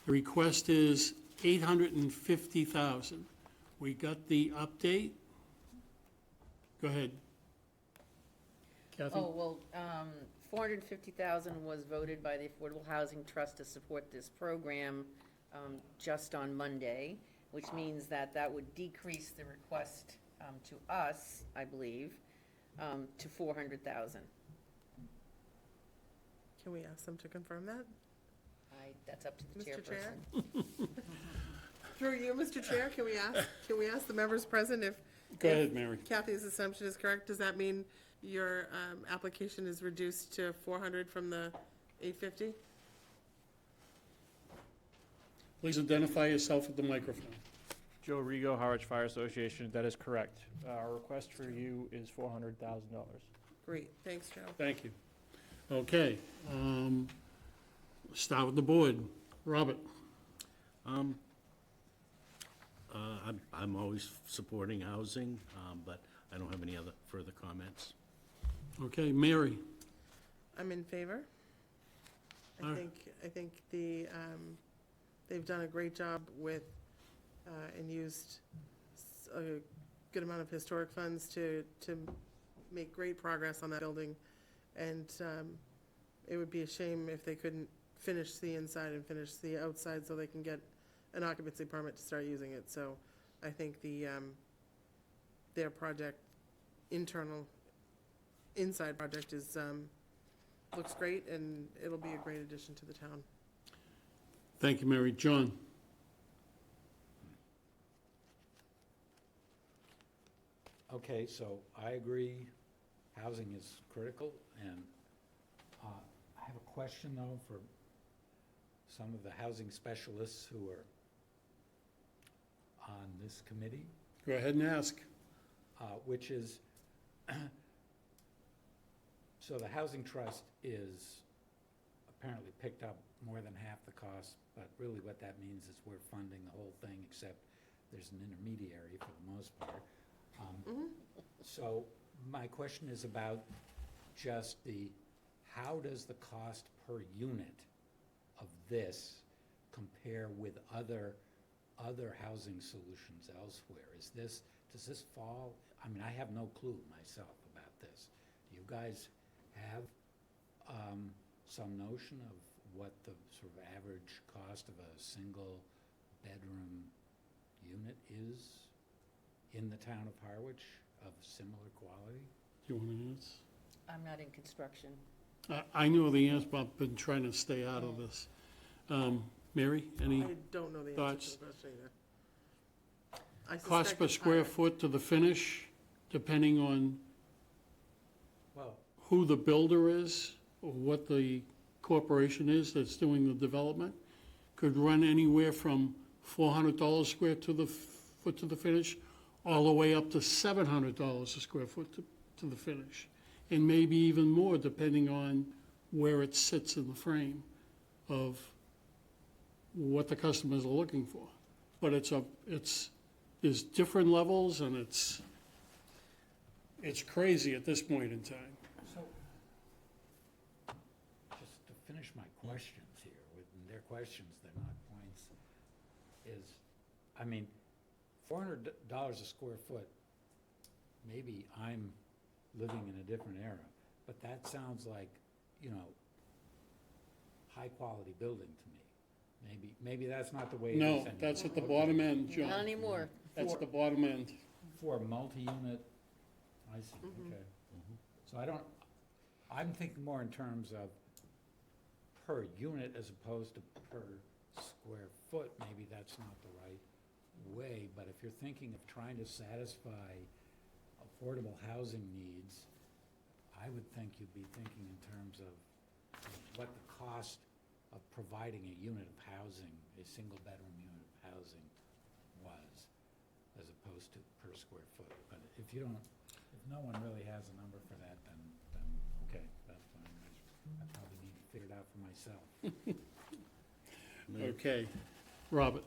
The request is $850,000. We got the update. Go ahead. Kathy? Oh, well, $450,000 was voted by the Affordable Housing Trust to support this program just on Monday, which means that that would decrease the request to us, I believe, to $400,000. Can we ask them to confirm that? That's up to the Mr. Chair? chairperson. Through you, Mr. Chair, can we ask the members present if Go ahead, Mary. Kathy's assumption is correct? Does that mean your application is reduced to 400 from the 850? Please identify yourself at the microphone. Joe Rigo, Harwich Fire Association, that is correct. Our request for you is $400,000. Great, thanks, Joe. Thank you. Okay, start with the board. Robert? I'm always supporting housing, but I don't have any other further comments. Okay, Mary? I'm in favor. All right. I think they've done a great job with, and used a good amount of historic funds to make great progress on that building. And it would be a shame if they couldn't finish the inside and finish the outside so they can get an occupancy permit to start using it. So I think their project, inside project is, looks great, and it'll be a great addition to the town. Thank you, Mary. John? Okay, so I agree, housing is critical, and I have a question, though, for some of the housing specialists who are on this committee, Go ahead and ask. which is, so the Housing Trust is apparently picked up more than half the cost, but really what that means is we're funding the whole thing, except there's an intermediary for the most part. So my question is about just how does the cost per unit of this compare with other housing solutions elsewhere? Does this fall, I mean, I have no clue myself about this. Do you guys have some notion of what the sort of average cost of a single bedroom unit is in the town of Harwich of similar quality? Do you want to answer? I'm not in construction. I know the answer, but I've been trying to stay out of this. Mary, any I don't know the answer thoughts? to the question either. I Cost suspect per it's square higher. foot to the finish, depending on Well, who the builder is, or what the corporation is that's doing the development, could run anywhere from $400 square to the foot to the finish, all the way up to $700 a square foot to the finish. And maybe even more, depending on where it sits in the frame of what the customers are looking for. But there's different levels, and it's crazy at this point in time. so, just to finish my questions here, they're questions, they're not points, is, I mean, $400 a square foot, maybe I'm living in a different era, but that sounds like, high-quality building to me. Maybe that's not the way it is No, anymore. that's at the Okay. bottom end, John. Not anymore. That's the bottom end. For a multi-unit, I see, okay. So I'm thinking more in terms of per unit as opposed to per square foot. Maybe that's not the right way, but if you're thinking of trying to satisfy affordable housing needs, I would think you'd be thinking in terms of what the cost of providing a unit of housing, a single-bedroom unit of housing was, as opposed to per square foot. But if no one really has a number for that, then okay, that's fine. I probably need to figure it out for myself. Okay. Robert?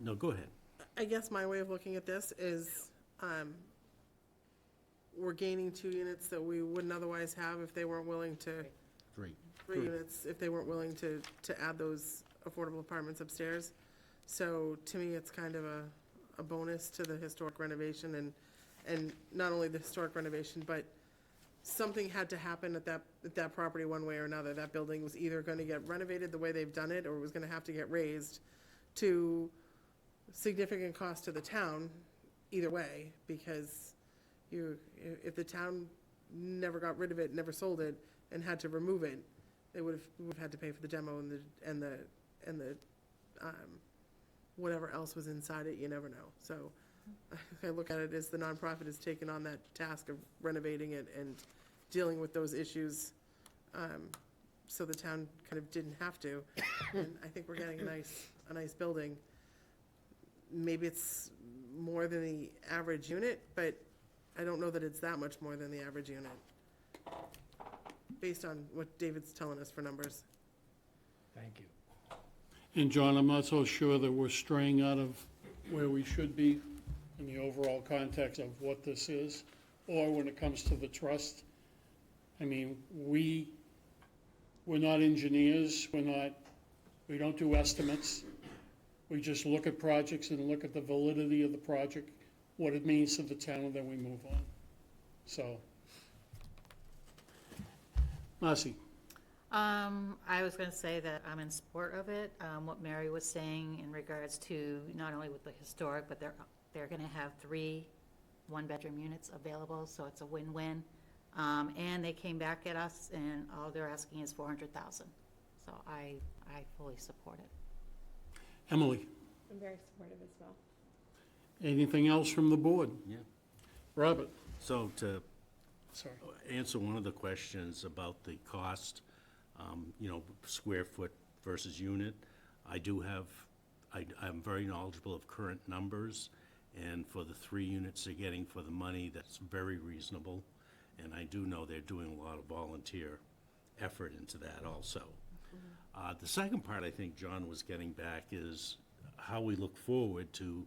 No, go ahead. I guess my way of looking at this is, we're gaining 2 units that we wouldn't otherwise have if they weren't willing to, Great. 3 units, if they weren't willing to add those affordable apartments upstairs. So to me, it's kind of a bonus to the historic renovation, and not only the historic renovation, but something had to happen at that property one way or another. That building was either going to get renovated the way they've done it, or it was going to have to get raised to significant cost to the town, either way, because if the town never got rid of it, never sold it, and had to remove it, they would have had to pay for the demo and the whatever else was inside it. You never know. So I look at it as the nonprofit has taken on that task of renovating it and dealing with those issues, so the town kind of didn't have to. And I think we're getting a nice building. Maybe it's more than the average unit, but I don't know that it's that much more than the average unit, based on what David's telling us for numbers. Thank you. And John, I'm not so sure that we're straying out of where we should be in the overall context of what this is, or when it comes to the trust. I mean, we're not engineers, we don't do estimates. We just look at projects and look at the validity of the project, what it means to the town, and then we move on. So. Marcy? I was gonna say that I'm in support of it. What Mary was saying in regards to not only with the historic, but they're gonna have 3 one-bedroom units available, so it's a win-win. And they came back at us and all they're asking is 400,000. So I fully support it. Emily? I'm very supportive as well. Anything else from the board? Yeah. Robert? So to Sorry. answer one of the questions about the cost, square foot versus unit, I'm very knowledgeable of current numbers, and for the 3 units they're getting for the money, that's very reasonable. And I do know they're doing a lot of volunteer effort into that also. The second part I think John was getting back is how we look forward to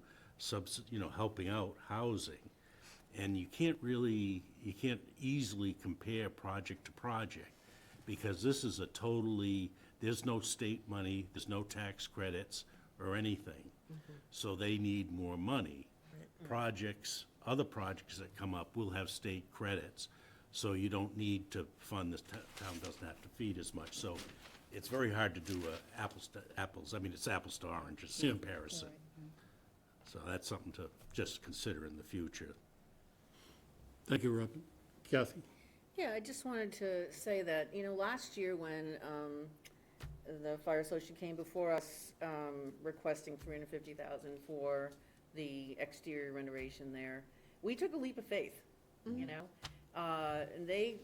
helping out housing. And you can't easily compare project to project, because this is there's no state money, there's no tax credits or anything. So they need more money. Other projects that come up will have state credits, so you don't need to fund this, town doesn't have to feed as much. So it's very hard to do apples to apples. I mean, it's apples to oranges Yeah. comparison. So that's something to just consider in the future. Thank you, Robert. Kathy? Yeah, I just wanted to say that, last year when the fire association came before us requesting $350,000 for the exterior renovation there, we took a leap of faith, and they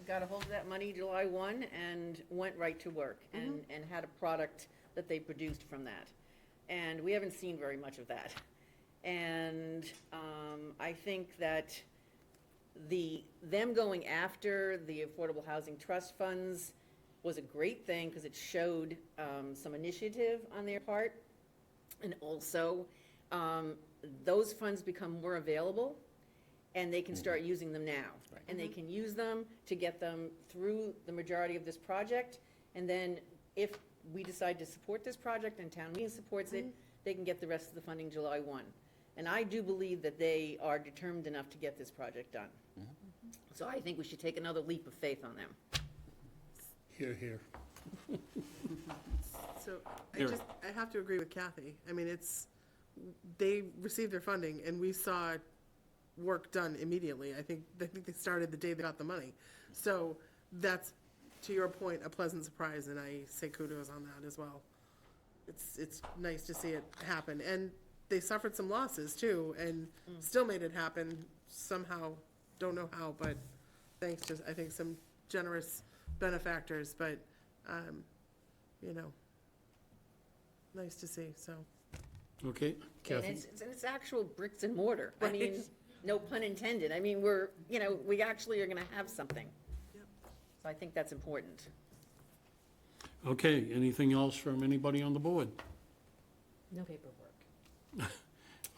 got a hold of that money July 1 and went right to work and had a product that they produced from that. And we haven't seen very much of that. And I think that them going after the Affordable Housing Trust funds was a great thing, because it showed some initiative on their part. And also, those funds become more available, and they can start using them now. And they can use them to get them through the majority of this project. And then if we decide to support this project and town meeting supports it, they can get the rest of the funding July 1. And I do believe that they are determined enough to get this project done. So I think we should take another leap of faith on them. Hear, hear. So Eric. I have to agree with Kathy. I mean, they received their funding and we saw work done immediately. I think they started the day they got the money. So that's, to your point, a pleasant surprise, and I say kudos on that as well. It's nice to see it happen. And they suffered some losses too, and still made it happen somehow. Don't know how, but thanks to, I think, some generous benefactors, but, nice to see, so. Okay, And Kathy? it's actual bricks and mortar. I mean, no pun intended. I mean, we actually are gonna have something. Yep. So I think that's important. Okay, anything else from anybody on the board? No paperwork.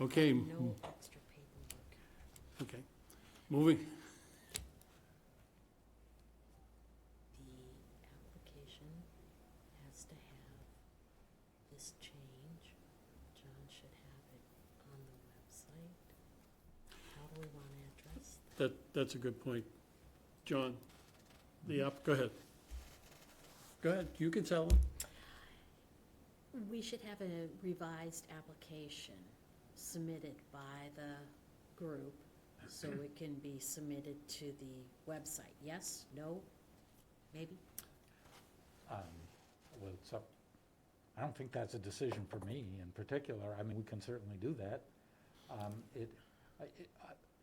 Okay, No extra paperwork. okay. Moving, The application has to have this change. John should have it on the website. How do we want to address that? that's a good point. John, go ahead. Go ahead, you can tell them. We should have a revised application submitted by the group, so it can be submitted to the website. Yes? No? Maybe? Well, it's up, I don't think that's a decision for me in particular. I mean, we can certainly do that. It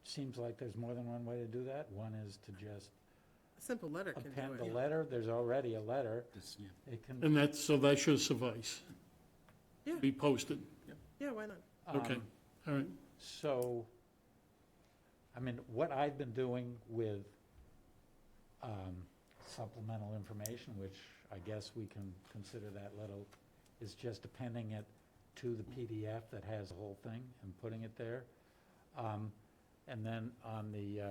seems like there's more than one way to do that. One is to just A simple letter can do append it. the letter. There's already a letter. It can, And that should suffice. Yeah. Be posted. Yeah, why not? Okay, all right. So, I mean, what I've been doing with supplemental information, which I guess we can consider that little, is just appending it to the PDF that has the whole thing and putting it there. And then on the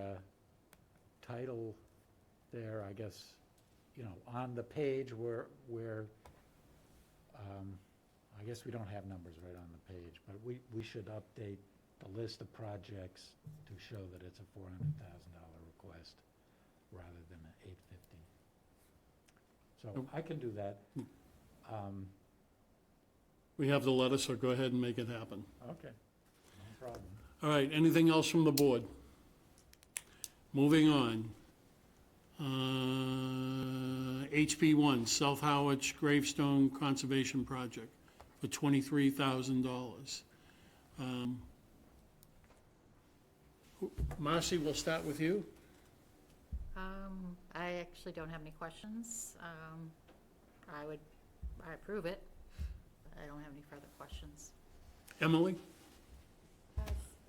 title there, I guess, on the page where I guess we don't have numbers right on the page, but we should update the list of projects to show that it's a $400,000 request rather than an $850. So I can do that. We have the letter, so go ahead and make it happen. Okay, no problem. All right, anything else from the board? Moving on. HB1, South Harwich Gravestone Conservation Project for $23,000. Marcy, we'll start with you. I actually don't have any questions. I approve it. I don't have any further questions. Emily?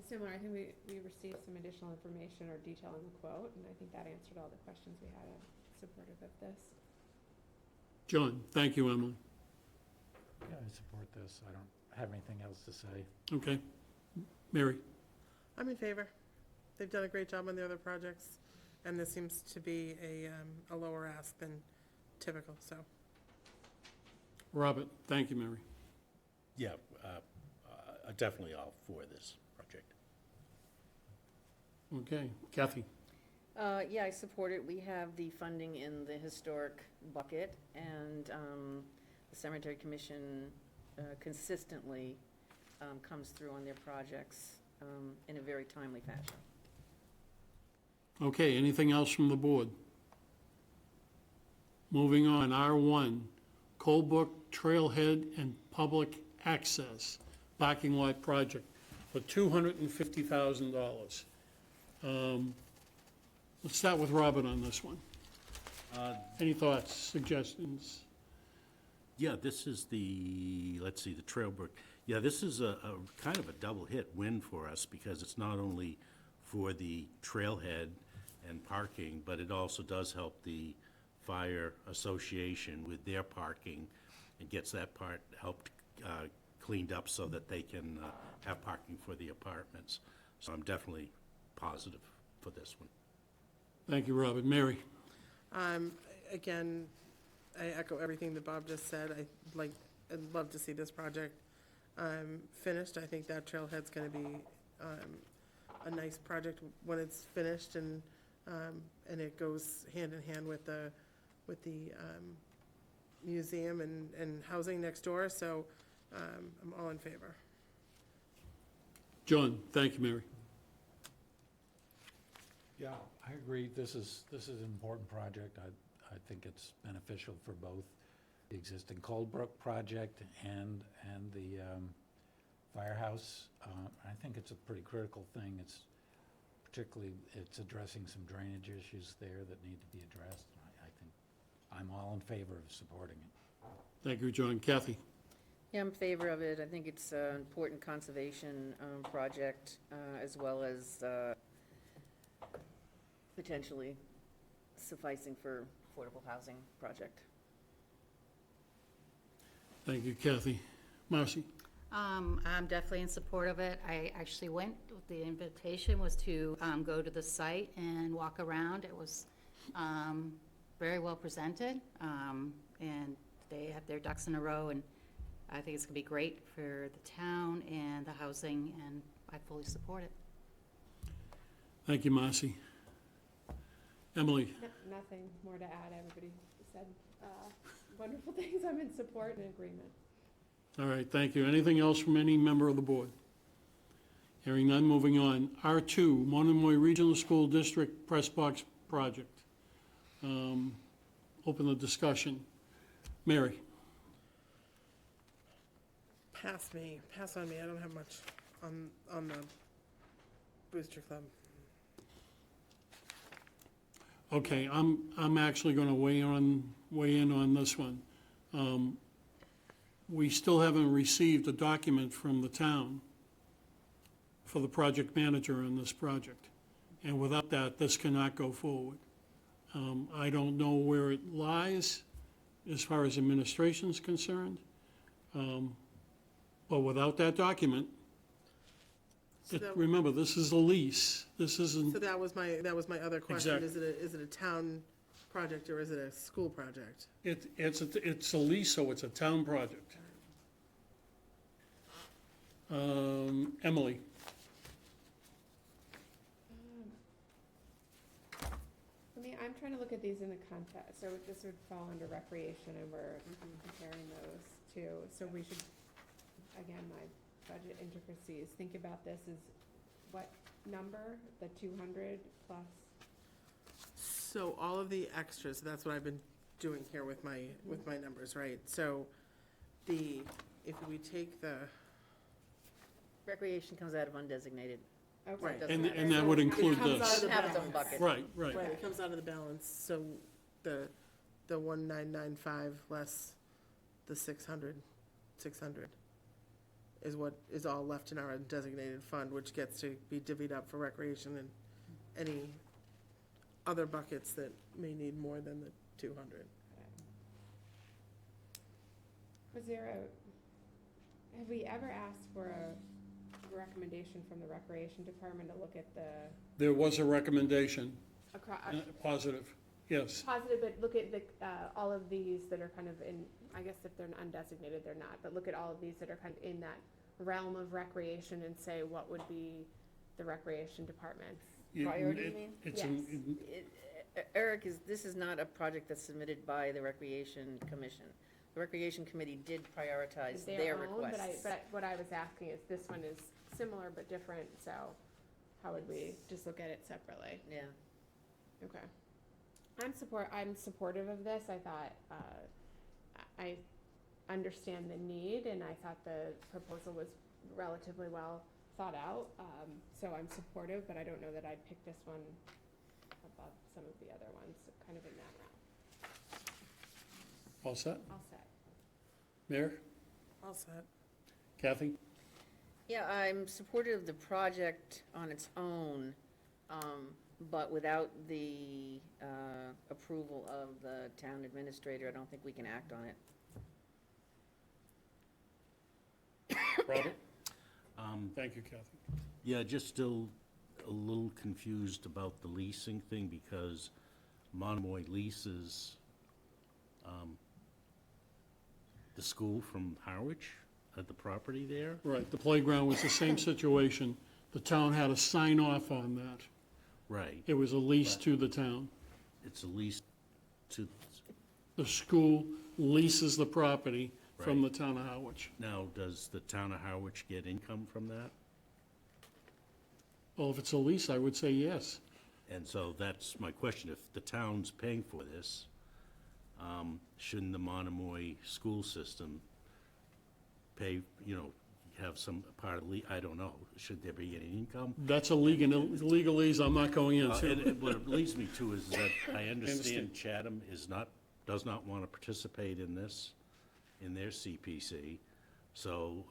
Similar, I think we received some additional information or detail in the quote, and I think that answered all the questions we had. I'm supportive of this. John? Thank you, Emily. Yeah, I support this. I don't have anything else to say. Okay. Mary? I'm in favor. They've done a great job on the other projects, and this seems to be a lower ask than typical, so. Robert? Thank you, Mary. Yeah, definitely all for this project. Okay. Kathy? Yeah, I support it. We have the funding in the historic bucket, and the Cemetery Commission consistently comes through on their projects in a very timely fashion. Okay, anything else from the board? Moving on, R1, Colebrook Trailhead and Public Access Parking Lot Project for $250,000. Let's start with Robert on this one. Any thoughts, suggestions? Yeah, this is let's see, the Trailbrook. Yeah, this is a kind of a double hit win for us because it's not only for the trailhead and parking, but it also does help the fire association with their parking and gets that part helped cleaned up so that they can have parking for the apartments. So I'm definitely positive for this one. Thank you, Robert. Mary? Again, I echo everything that Bob just said. I'd love to see this project finished. I think that trailhead's gonna be a nice project when it's finished, and it goes hand in hand with the museum and housing next door, so I'm all in favor. John? Thank you, Mary. Yeah, I agree. This is an important project. I think it's beneficial for both the existing Colebrook project and the firehouse. I think it's a pretty critical thing. It's addressing some drainage issues there that need to be addressed. I think I'm all in favor of supporting it. Thank you, John. Kathy? Yeah, I'm in favor of it. I think it's an important conservation project, as well as potentially sufficing for affordable housing project. Thank you, Kathy. Marcy? I'm definitely in support of it. I actually went, the invitation was to go to the site and walk around. It was very well presented, and they have their ducks in a row, and I think it's gonna be great for the town and the housing, and I fully support it. Thank you, Marcy. Emily? Nothing more to add. Everybody said wonderful things. I'm in support and agreement. All right, thank you. Anything else from any member of the board? Hearing none, moving on. R2, Monomoy Regional School District Press Box Project. Open the discussion. Mary? Pass on me. I don't have much on the Booster Club. Okay, I'm actually gonna weigh in on this one. We still haven't received a document from the town for the project manager on this project. And without that, this cannot go forward. I don't know where it lies as far as administration's concerned. But without that document, So that- remember, this is a lease. This isn't, So that was my other question. Exactly. Is it a town project or is it a school project? it's a lease, so it's a town project. Emily? I'm trying to look at these in the context, so this would fall under recreation and we're comparing those two. So we should, again, my budget intricacies, think about this as what number, the 200 plus? So all of the extras, that's what I've been doing here with my numbers, right? So if we take the, Recreation comes out of undesignated. Okay. Right. Doesn't matter. And that would include comes out this. of the Have its own balance. bucket. Right, right. right, it comes out of the balance, so the 1995 less the 600 is what is all left in our undesignated fund, which gets to be divvied up for recreation and any other buckets that may need more than the 200. Was there have we ever asked for a recommendation from the recreation department to look at the, There was a recommendation, across, positive, yes. positive, but look at the, all of these that are kind of in, I guess if they're undesignated, they're not, but look at all of these that are kind of in that realm of recreation and say what would be the recreation department's. Priority, you mean? It's Eric, this is not a project that's submitted by the Recreation Commission. The Recreation Committee did prioritize their own, requests. But what I was asking is, this one is similar but different, so how would we just look at it separately? Yeah. Okay. I'm supportive of this. I thought, I understand the need, and I thought the proposal was relatively well thought out. So I'm supportive, but I don't know that I'd pick this one above some of the other ones, kind of in that round. All set? All set. Mayor? All set. Kathy? Yeah, I'm supportive of the project on its own, but without the approval of the town administrator, I don't think we can act on it. Robert? Thank you, Kathy. Yeah, just still a little confused about the leasing thing because Monomoy leases the school from Harwich at the property there. Right, the playground was the same situation. The town had to sign off on that. Right. It was a lease to the town. It's a lease to, The school leases the property from the Right. town of Harwich. now, does the town of Harwich get income from that? Well, if it's a lease, I would say yes. And so that's my question. If the town's paying for this, shouldn't the Monomoy school system pay, have some part of I don't know. Should there be any income? That's a legalese I'm not going into. And what it leads me to is that I understand. understand Chatham does not want to participate in this, in their CPC. So,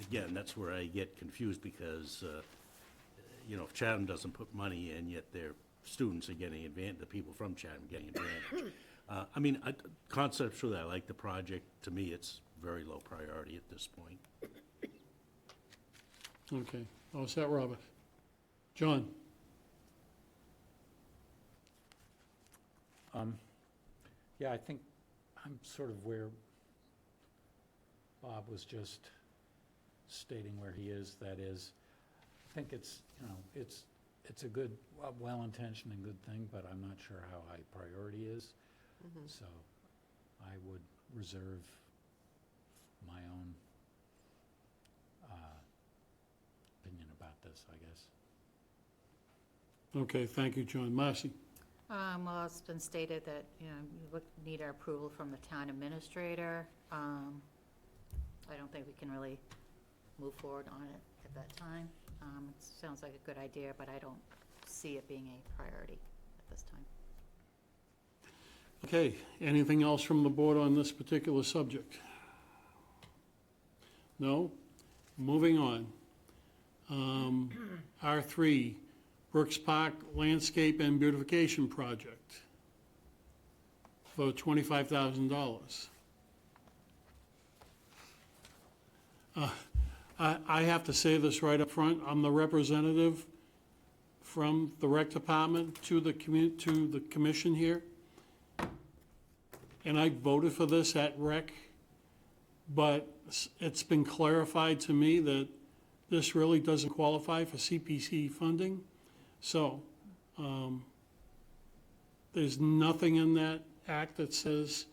again, that's where I get confused because, if Chatham doesn't put money in, yet their students are getting advantage, the people from Chatham getting advantage. Conceptually, I like the project. To me, it's very low priority at this point. Okay, all set, Robert. John? Yeah, I think I'm sort of where Bob was just stating where he is, that is, I think it's a good, well-intentioned and good thing, but I'm not sure how high priority is. So I would reserve my own opinion about this, I guess. Okay, thank you, John. Marcy? Well, it's been stated that, need our approval from the town administrator. I don't think we can really move forward on it at that time. It sounds like a good idea, but I don't see it being a priority at this time. Okay, anything else from the board on this particular subject? No? Moving on. R3, Brooks Park Landscape and Beautification Project for $25,000. I have to say this right up front, I'm the representative from the rec department to the commission here. And I voted for this at rec, but it's been clarified to me that this really doesn't qualify for CPC funding. So, there's nothing in that act that says,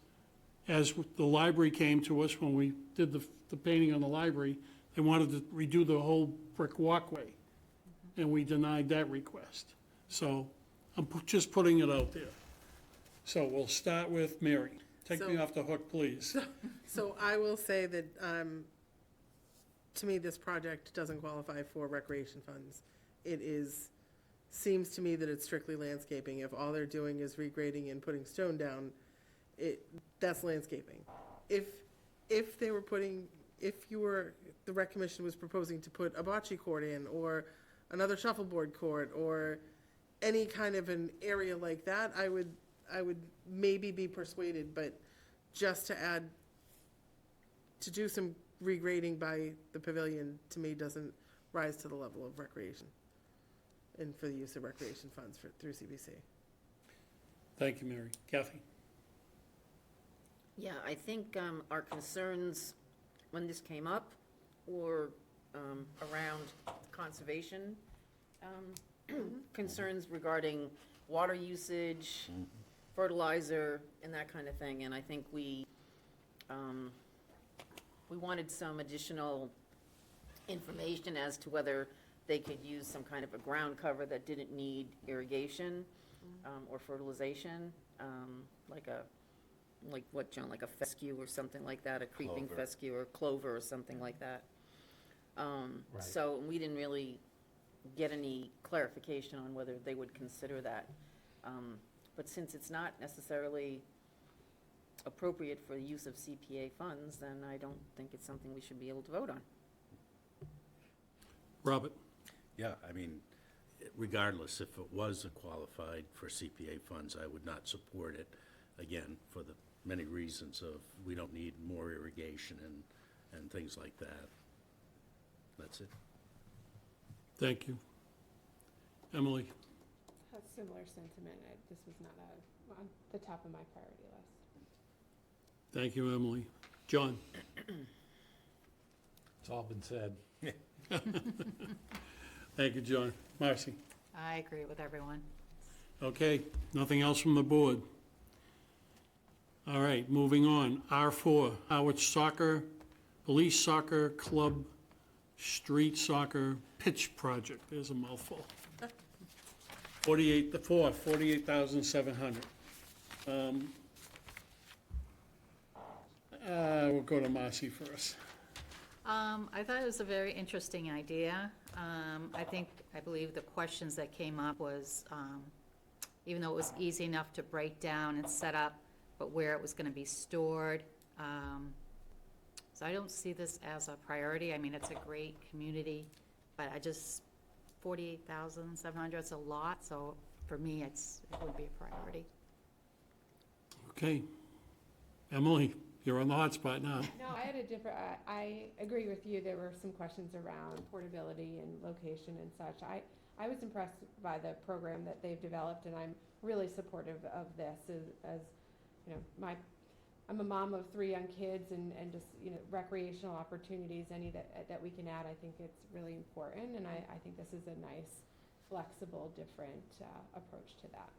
as the library came to us when we did the painting on the library, they wanted to redo the whole brick walkway, and we denied that request. So I'm just putting it out there. So we'll start with Mary. Take me So- off the hook, please. So I will say that, to me, this project doesn't qualify for recreation funds. It seems to me that it's strictly landscaping. If all they're doing is regrading and putting stone down, that's landscaping. If they were the rec commission was proposing to put a bocce court in, or another shuffleboard court, or any kind of an area like that, I would maybe be persuaded, but just to do some regrading by the pavilion, to me, doesn't rise to the level of recreation and for the use of recreation funds through CPC. Thank you, Mary. Kathy? Yeah, I think our concerns when this came up were around conservation, concerns regarding water usage, fertilizer, and that kind of thing. And I think we wanted some additional information as to whether they could use some kind of a ground cover that didn't need irrigation or fertilization, like what, John, like a fescue or something like that, a creeping Clover. fescue or clover or something like that. Right. So we didn't really get any clarification on whether they would consider that. But since it's not necessarily appropriate for the use of CPA funds, then I don't think it's something we should be able to vote on. Robert? Yeah, I mean, regardless, if it was qualified for CPA funds, I would not support it, again, for the many reasons of we don't need more irrigation and things like that. That's it. Thank you. Emily? A similar sentiment. This was not on the top of my priority list. Thank you, Emily. John? It's all been said. Thank you, John. Marcy? I agree with everyone. Okay, nothing else from the board. All right, moving on. R4, Harwich Soccer, Police Soccer Club, Street Soccer Pitch Project. There's a mouthful. 48,700. We'll go to Marcy first. I thought it was a very interesting idea. I believe the questions that came up was, even though it was easy enough to break down and set up, but where it was gonna be stored. So I don't see this as a priority. I mean, it's a great community, but 48,700, it's a lot, so for me, it would be a priority. Okay. Emily, you're on the hot spot now. No, I had a different, I agree with you. There were some questions around portability and location and such. I was impressed by the program that they've developed, and I'm really supportive of this as you know, I'm a mom of 3 young kids, and just, recreational opportunities, any that we can add, I think it's really important, and I think this is a nice, flexible, different approach to that.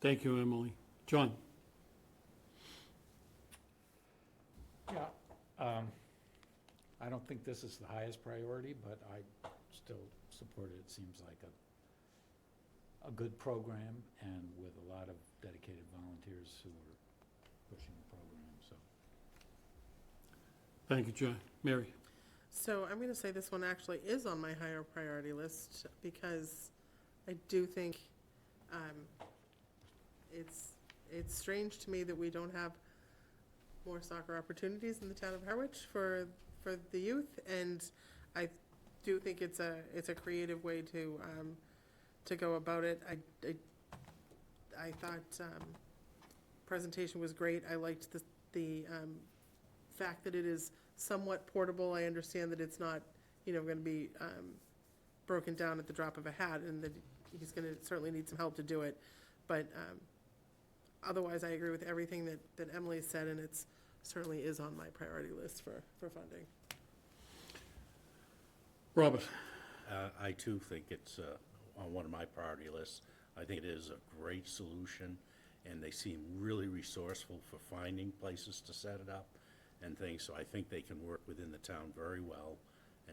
Thank you, Emily. John? Yeah, I don't think this is the highest priority, but I still support it. It seems like a good program, and with a lot of dedicated volunteers who are pushing the program, so. Thank you, John. Mary? So I'm gonna say this one actually is on my higher priority list, because I do think, it's strange to me that we don't have more soccer opportunities in the town of Harwich for the youth, and I do think it's a creative way to go about it. I thought presentation was great. I liked the fact that it is somewhat portable. I understand that it's not, gonna be, broken down at the drop of a hat, and that he's gonna certainly need some help to do it. But, otherwise, I agree with everything that Emily said, and it's certainly is on my priority list for funding. Robert? I too think it's on one of my priority lists. I think it is a great solution, and they seem really resourceful for finding places to set it up and things, so I think they can work within the town very well,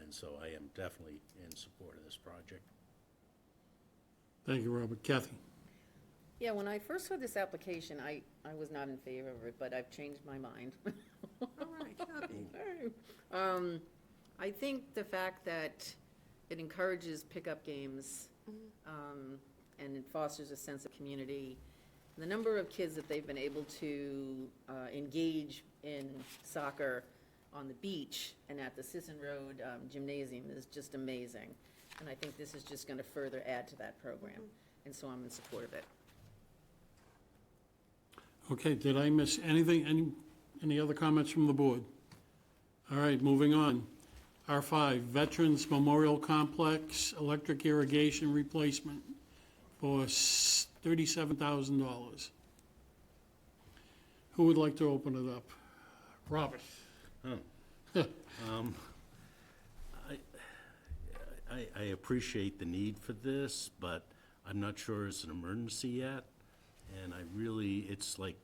and so I am definitely in support of this project. Thank you, Robert. Kathy? Yeah, when I first saw this application, I was not in favor of it, but I've changed my mind. All right, Kathy. I think the fact that it encourages pickup games, and it fosters a sense of community. The number of kids that they've been able to engage in soccer on the beach and at the Sisson Road Gymnasium is just amazing. And I think this is just going to further add to that program. And so I'm in support of it. Okay, did I miss anything? Any other comments from the board? All right, moving on. R5, Veterans Memorial Complex Electric Irrigation Replacement for $37,000. Who would like to open it up? Robert? I appreciate the need for this, but I'm not sure it's an emergency yet, and it's like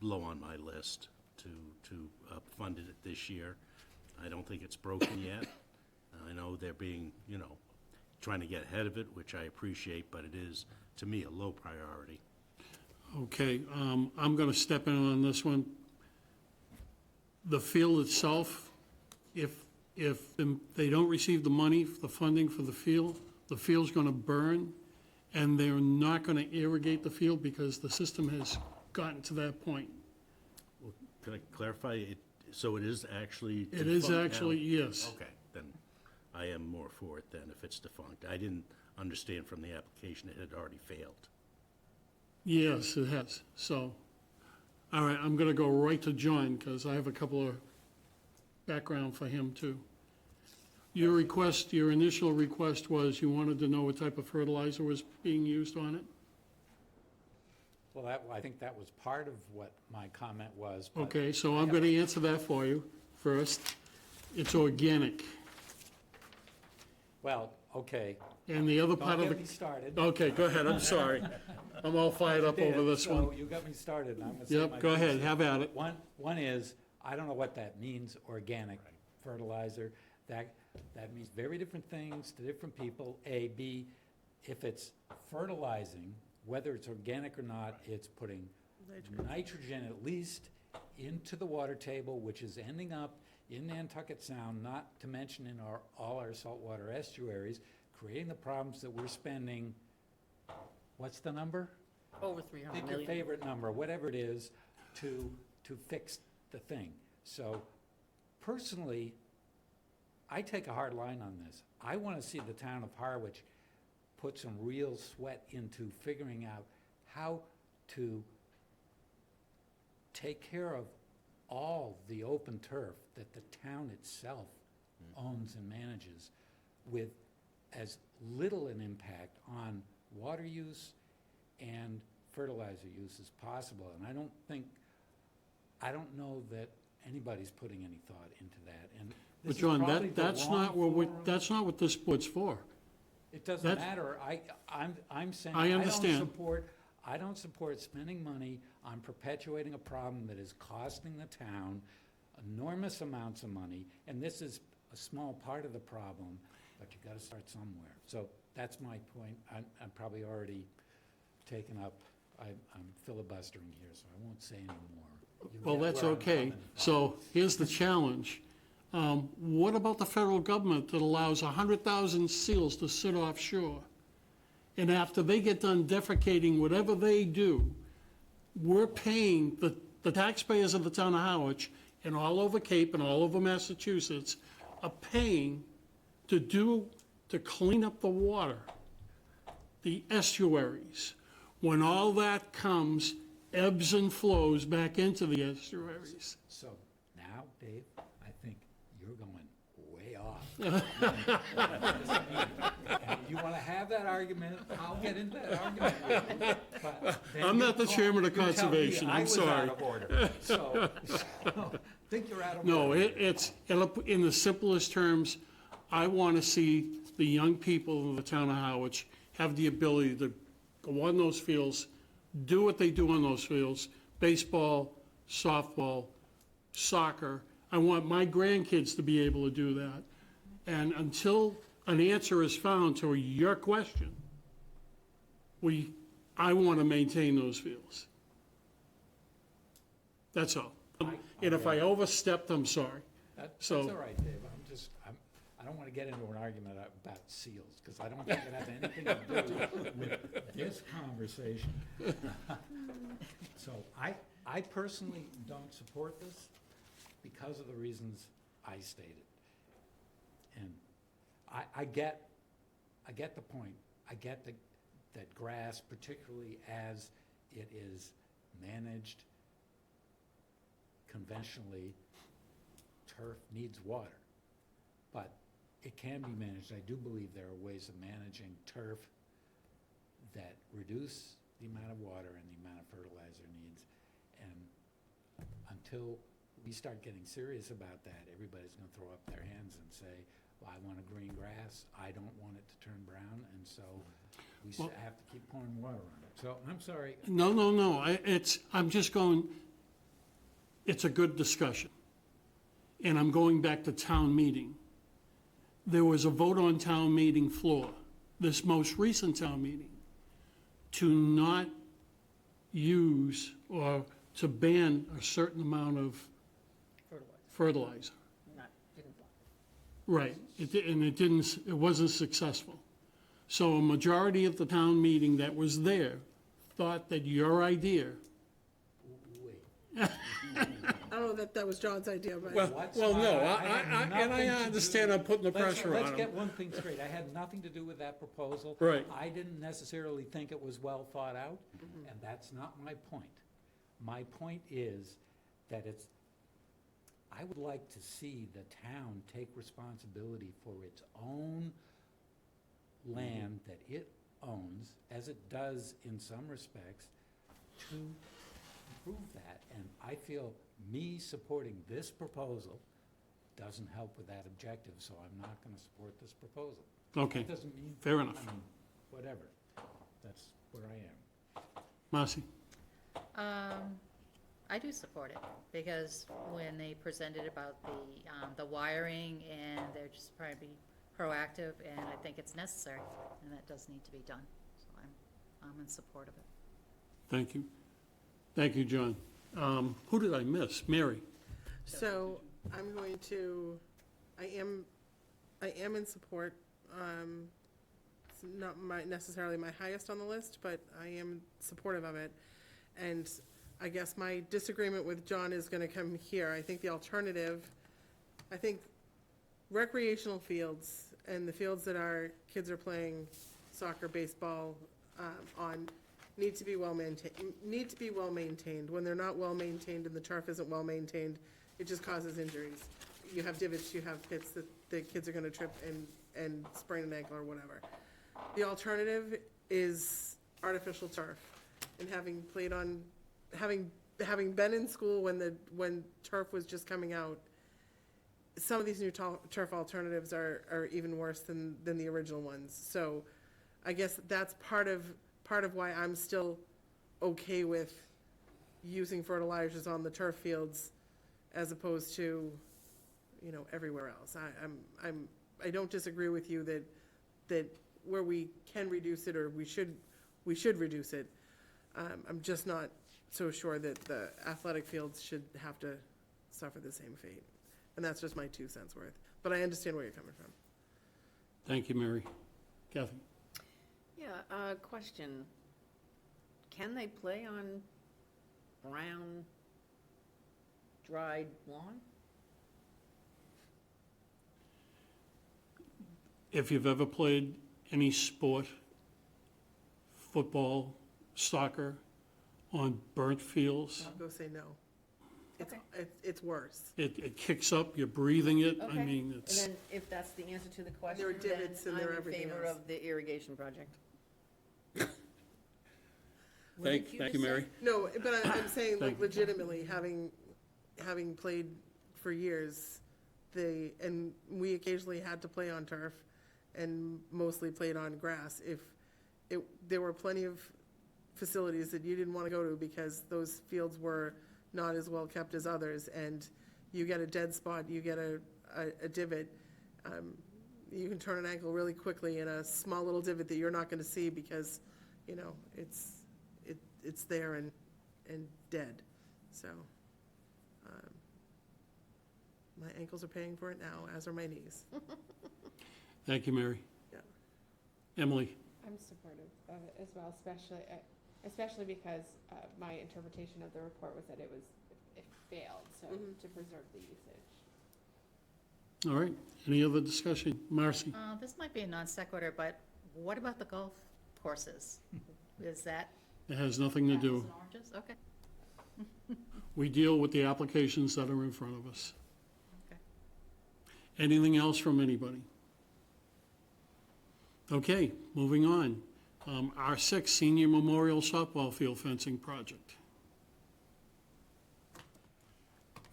low on my list to fund it this year. I don't think it's broken yet. I know they're being, trying to get ahead of it, which I appreciate, but it is, to me, a low priority. Okay, I'm going to step in on this one. The field itself, if they don't receive the money, the funding for the field's going to burn, and they're not going to irrigate the field because the system has gotten to that point. Well, can I clarify? So it is actually It is defunct now? actually, yes. Okay, then I am more for it then if it's defunct. I didn't understand from the application it had already failed. Yes, it has. So, all right, I'm going to go right to John because I have a couple of background for him too. Your initial request was you wanted to know what type of fertilizer was being used on it? Well, I think that was part of what my comment was. But Okay, so I'm going to answer that for you first. It's organic. Well, okay. And the other part Don't of get me the, started. okay, go ahead, I'm sorry. I'm all fired up over this So one. you got me started, and I'm gonna say my Yep, go ahead, piece. have at it. One is, I don't know what that means, organic fertilizer. That means very different things to different people. A, B, if it's fertilizing, whether it's organic or not, it's putting nitrogen at least into the water table, which is ending up in Nantucket Sound, not to mention in all our saltwater estuaries, creating the problems that we're spending, what's the number? Over 300 Pick your million. favorite number, whatever it is, to fix the thing. So personally, I take a hard line on this. I want to see the town of Harwich put some real sweat into figuring out how to take care of all the open turf that the town itself owns and manages with as little an impact on water use and fertilizer use as possible. And I don't know that anybody's putting any thought into that. And But this is John, probably the that's wrong not what forum. that's not what this board's for. It doesn't that's- matter. I'm saying, I understand. I don't support spending money on perpetuating a problem that is costing the town enormous amounts of money, and this is a small part of the problem, but you gotta start somewhere. So that's my point. I'm probably already taken up, I'm filibustering here, so I won't say any more. You Well, get that's where I'm okay. coming from. So here's the challenge. What about the federal government that allows 100,000 seals to sit offshore? And after they get done defecating whatever they do, we're paying, the taxpayers of the town of Harwich and all over Cape and all over Massachusetts are paying to clean up the water, the estuaries. When all that comes, ebbs and flows back into the estuaries. So now, Dave, I think And if you want to have that argument, I'll get into that argument with you. But then I'm not you the call- chairman of you tell me conservation, I'm sorry. I was out of order. So, think you're out of order. No, in the simplest terms, I want to see the young people of the town of Harwich have the ability to go on those fields, do what they do on those fields, baseball, softball, soccer. I want my grandkids to be able to do that. And until an answer is found to your question, I want to maintain those fields. That's all. And if I overstepped, I'm sorry. That's So- all right, Dave. I don't want to get into an argument about seals, because I don't think it has anything to do with this conversation. So I personally don't support this because of the reasons I stated. And I get the point. I get that grass, particularly as it is managed conventionally, turf needs water. But it can be managed. I do believe there are ways of managing turf that reduce the amount of water and the amount of fertilizer needs. And until we start getting serious about that, everybody's gonna throw up their hands and say, well, I want a green grass, I don't want it to turn brown, and so we Well- have to keep pouring water on it. So, I'm sorry, No, I'm just going, it's a good discussion. And I'm going back to town meeting. There was a vote on town meeting floor, this most recent town meeting, to not use or to ban a certain amount of fertilizer. Didn't block. Right, and it wasn't successful. So a majority of the town meeting that was there thought that your idea. wait. I don't know that that was John's idea, but. What's Well, my- no, had and I nothing to understand do- I'm putting the pressure Let's on get him. one thing straight. I had nothing to do with that proposal. Right. I didn't necessarily think it was well thought out, and that's not my point. My point is that I would like to see the town take responsibility for its own land that it owns, as it does in some respects, to improve that. And I feel me supporting this proposal doesn't help with that objective, so I'm not gonna support this proposal. Okay, It doesn't mean. fair enough. I mean, whatever. That's where I am. Marcy? I do support it, because when they presented about the wiring, and they're just trying to be proactive, and I think it's necessary, and that does need to be done. So I'm in support of it. Thank you. Thank you, John. Who did I miss? Mary? So I'm going to, I am in support. It's not necessarily my highest on the list, but I am supportive of it. And I guess my disagreement with John is gonna come here. I think the alternative, I think recreational fields and the fields that our kids are playing soccer, baseball, on need to be well maintained. When they're not well maintained and the turf isn't well maintained, it just causes injuries. You have divots, you have pits that the kids are gonna trip and sprain an ankle or whatever. The alternative is artificial turf. And having played on, having been in school when turf was just coming out, some of these new turf alternatives are even worse than the original ones. So I guess that's part of why I'm still okay with using fertilizers on the turf fields as opposed to, everywhere else. I don't disagree with you that where we can reduce it or we should reduce it. I'm just not so sure that the athletic fields should have to suffer the same fate. And that's just my 2 cents worth. But I understand where you're coming from. Thank you, Mary. Kathy? Yeah, question. Can they play on brown, dried lawn? If you've ever played any sport, football, soccer, on burnt fields, I'll go say no. it's worse. It kicks up, you're breathing it, I Okay. mean, And it's, then if that's the answer to the question, There are then divots and there are I'm in everything favor else. of the irrigation project. thank you, Mary. No, but I'm saying, like, Thank you. legitimately, having played for years, and we occasionally had to play on turf and mostly played on grass. There were plenty of facilities that you didn't want to go to because those fields were not as well kept as others, and you get a dead spot, you get a divot, you can turn an ankle really quickly in a small little divot that you're not going to see because, it's there and dead. So, my ankles are paying for it now, as are my knees. Thank you, Mary. Yeah. Emily? I'm supportive of it as well, especially because my interpretation of the report was that it failed, so to preserve the usage. All right, any other discussion? Marcy? This might be a non sequitur, but what about the golf courses? Is that It has nothing to apples do. and oranges? Okay. We deal with the applications that are in front of us. Okay. Anything else from anybody? Okay, moving on. R6 Senior Memorial Softball Field Fencing Project.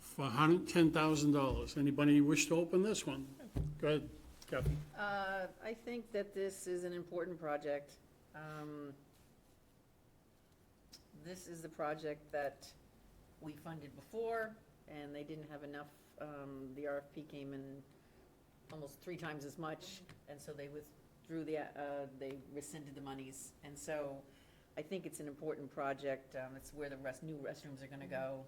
For $110,000. Anybody wish to open this one? Go ahead, Kathy. I think that this is an important project. This is the project that we funded before, and they didn't have enough. The RFP came in almost 3 times as much, and so they withdrew they rescinded the monies. And so I think it's an important project. It's where the new restrooms are gonna go.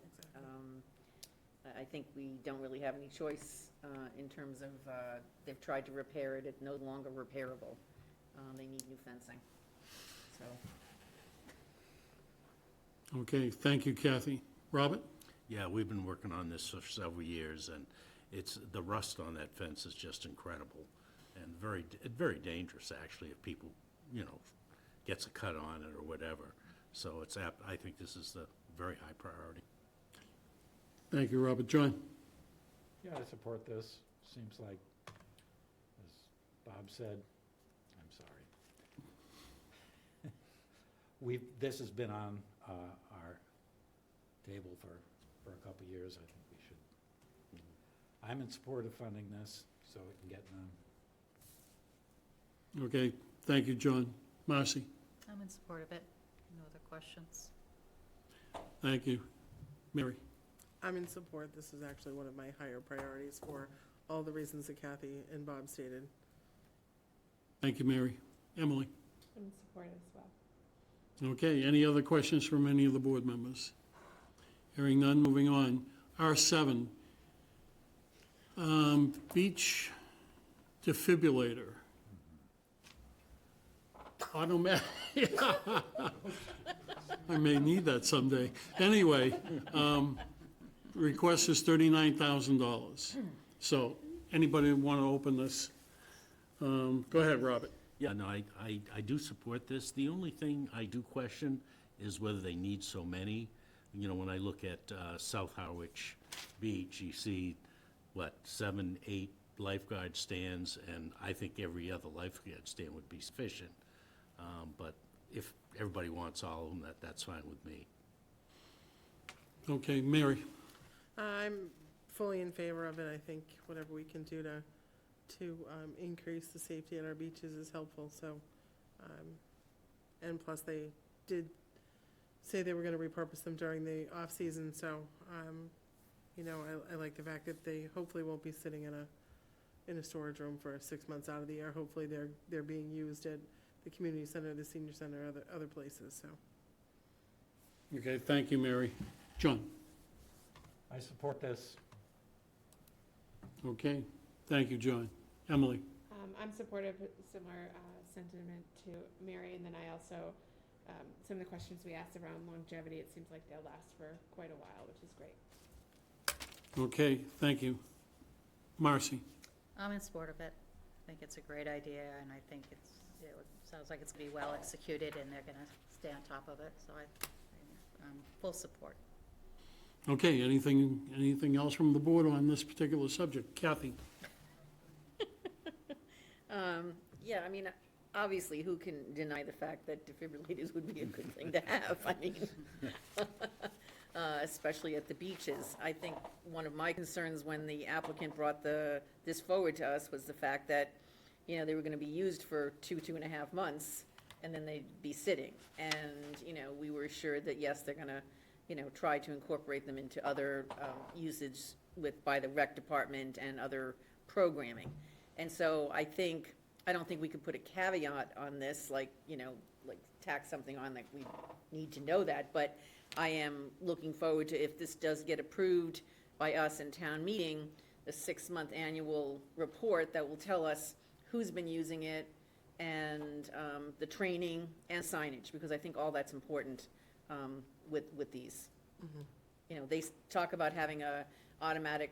I think we don't really have any choice in terms of, they've tried to repair it, it's no longer repairable. They need new fencing, so. Okay, thank you, Kathy. Robert? Yeah, we've been working on this for several years, and the rust on that fence is just incredible, and very dangerous, actually, if people, gets a cut on it or whatever. So I think this is a very high priority. Thank you, Robert. John? Yeah, I support this. Seems like, as Bob said, I'm sorry. This has been on our table for a couple of years. I think we should. I'm in support of funding this so it can get done. Okay, thank you, John. Marcy? I'm in support of it. No other questions? Thank you. Mary? I'm in support. This is actually one of my higher priorities for all the reasons that Kathy and Bob stated. Thank you, Mary. Emily? I'm supportive as well. Okay, any other questions from any of the board members? Hearing none, moving on. R7, beach defibrillator. Automatic. I may need that someday. Anyway, request is $39,000. So, anybody want to open this? Go ahead, Robert. Yeah, no, I do support this. The only thing I do question is whether they need so many. When I look at South Harwich Beach, you see, 7, 8 lifeguard stands, and I think every other lifeguard stand would be sufficient. But if everybody wants all of them, that's fine with me. Okay, Mary. I'm fully in favor of it. I think whatever we can do to increase the safety at our beaches is helpful, so, and plus they did say they were gonna repurpose them during the off-season, so, I like the fact that they hopefully won't be sitting in a storage room for 6 months out of the year. Hopefully they're being used at the community center, the senior center, other places, so. Okay, thank you, Mary. John? I support this. Okay, thank you, John. Emily? I'm supportive, similar sentiment to Mary, and then I also, some of the questions we asked around longevity, it seems like they'll last for quite a while, which is great. Okay, thank you. Marcy? I'm in support of it. I think it's a great idea, and I think it sounds like it's going to be well executed, and they're going to stay on top of it, so I'm full support. Okay, anything else from the board on this particular subject? Kathy? Yeah, I mean, obviously, who can deny the fact that defibrillators would be a good thing to have? I mean, especially at the beaches. I think one of my concerns when the applicant brought this forward to us was the fact that, you know, they were gonna be used for 2.5 months, and then they'd be sitting. And, you know, we were assured that, yes, they're gonna, you know, try to incorporate them into other usage by the rec department and other programming. And so I don't think we could put a caveat on this, like, you know, like tack something on, like, we need to know that, but I am looking forward to, if this does get approved by us in town meeting, the 6-month annual report that will tell us who's been using it, and the training and signage, because I think all that's important with these. You know, they talk about having a automatic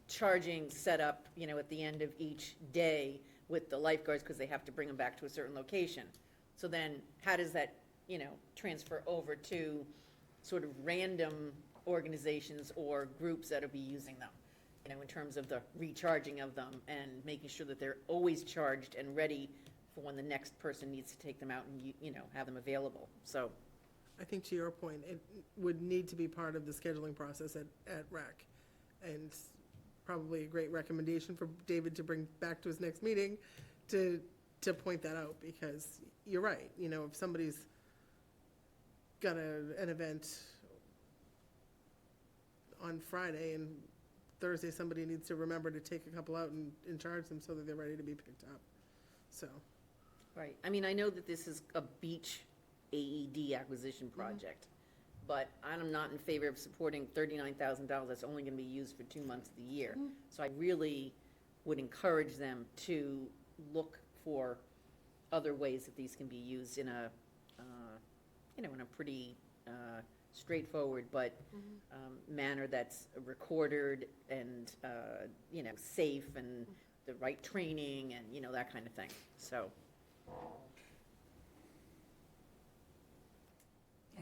charging set up, you know, at the end of each day with the lifeguards, because they have to bring them back to a certain location. So then, how does that, you know, transfer over to sort of random organizations or groups that'll be using them? You know, in terms of the recharging of them and making sure that they're always charged and ready for when the next person needs to take them out and, you know, have them available, so. I think to your point, it would need to be part of the scheduling process at rec. And probably a great recommendation for David to bring back to his next meeting to point that out, because you're right, you know, if somebody's got an event on Friday and Thursday somebody needs to remember to take a couple out and charge them so that they're ready to be picked up, so. Right, I mean, I know that this is a beach AED acquisition project, but I'm not in favor of supporting $39,000 that's only gonna be used for 2 months of the year. So I really would encourage them to look for other ways that these can be used in a, you know, in a pretty straightforward but manner that's recorded and, you know, safe and the right training and, you know, that kind of thing, so.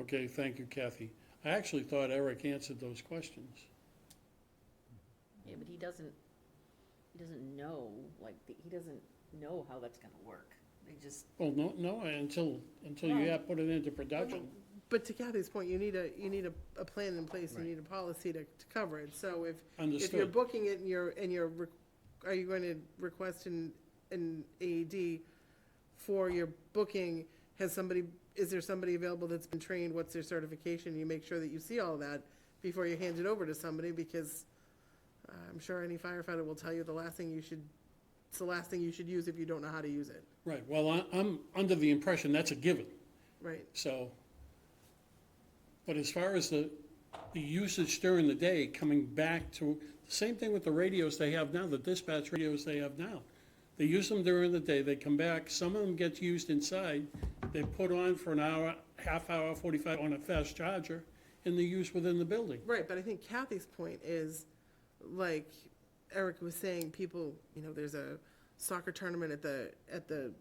Okay, thank you, Kathy. I actually thought Eric answered those questions. Yeah, but he doesn't know, like, he doesn't know how that's gonna work. They just, Well, no, until you have put it into production. But to Kathy's point, you need a plan in place, you Right. need a policy to cover it, so if you're Understood. booking it and are you going to request an AED for your booking? Is there somebody available that's been trained? What's their certification? You make sure that you see all that before you hand it over to somebody, because I'm sure any firefighter will tell you it's the last thing you should use if you don't know how to use it, Right, well, I'm under the impression that's a given, right? so. But as far as the usage during the day, coming back to, the same thing with the radios they have now, the dispatch radios they have now. They use them during the day, they come back, some of them get used inside, they're put on for an hour, half hour, 45 on a fast charger, and they're used within the building. Right, but I think Kathy's point is, like Eric was saying, people, you know, there's a soccer tournament at the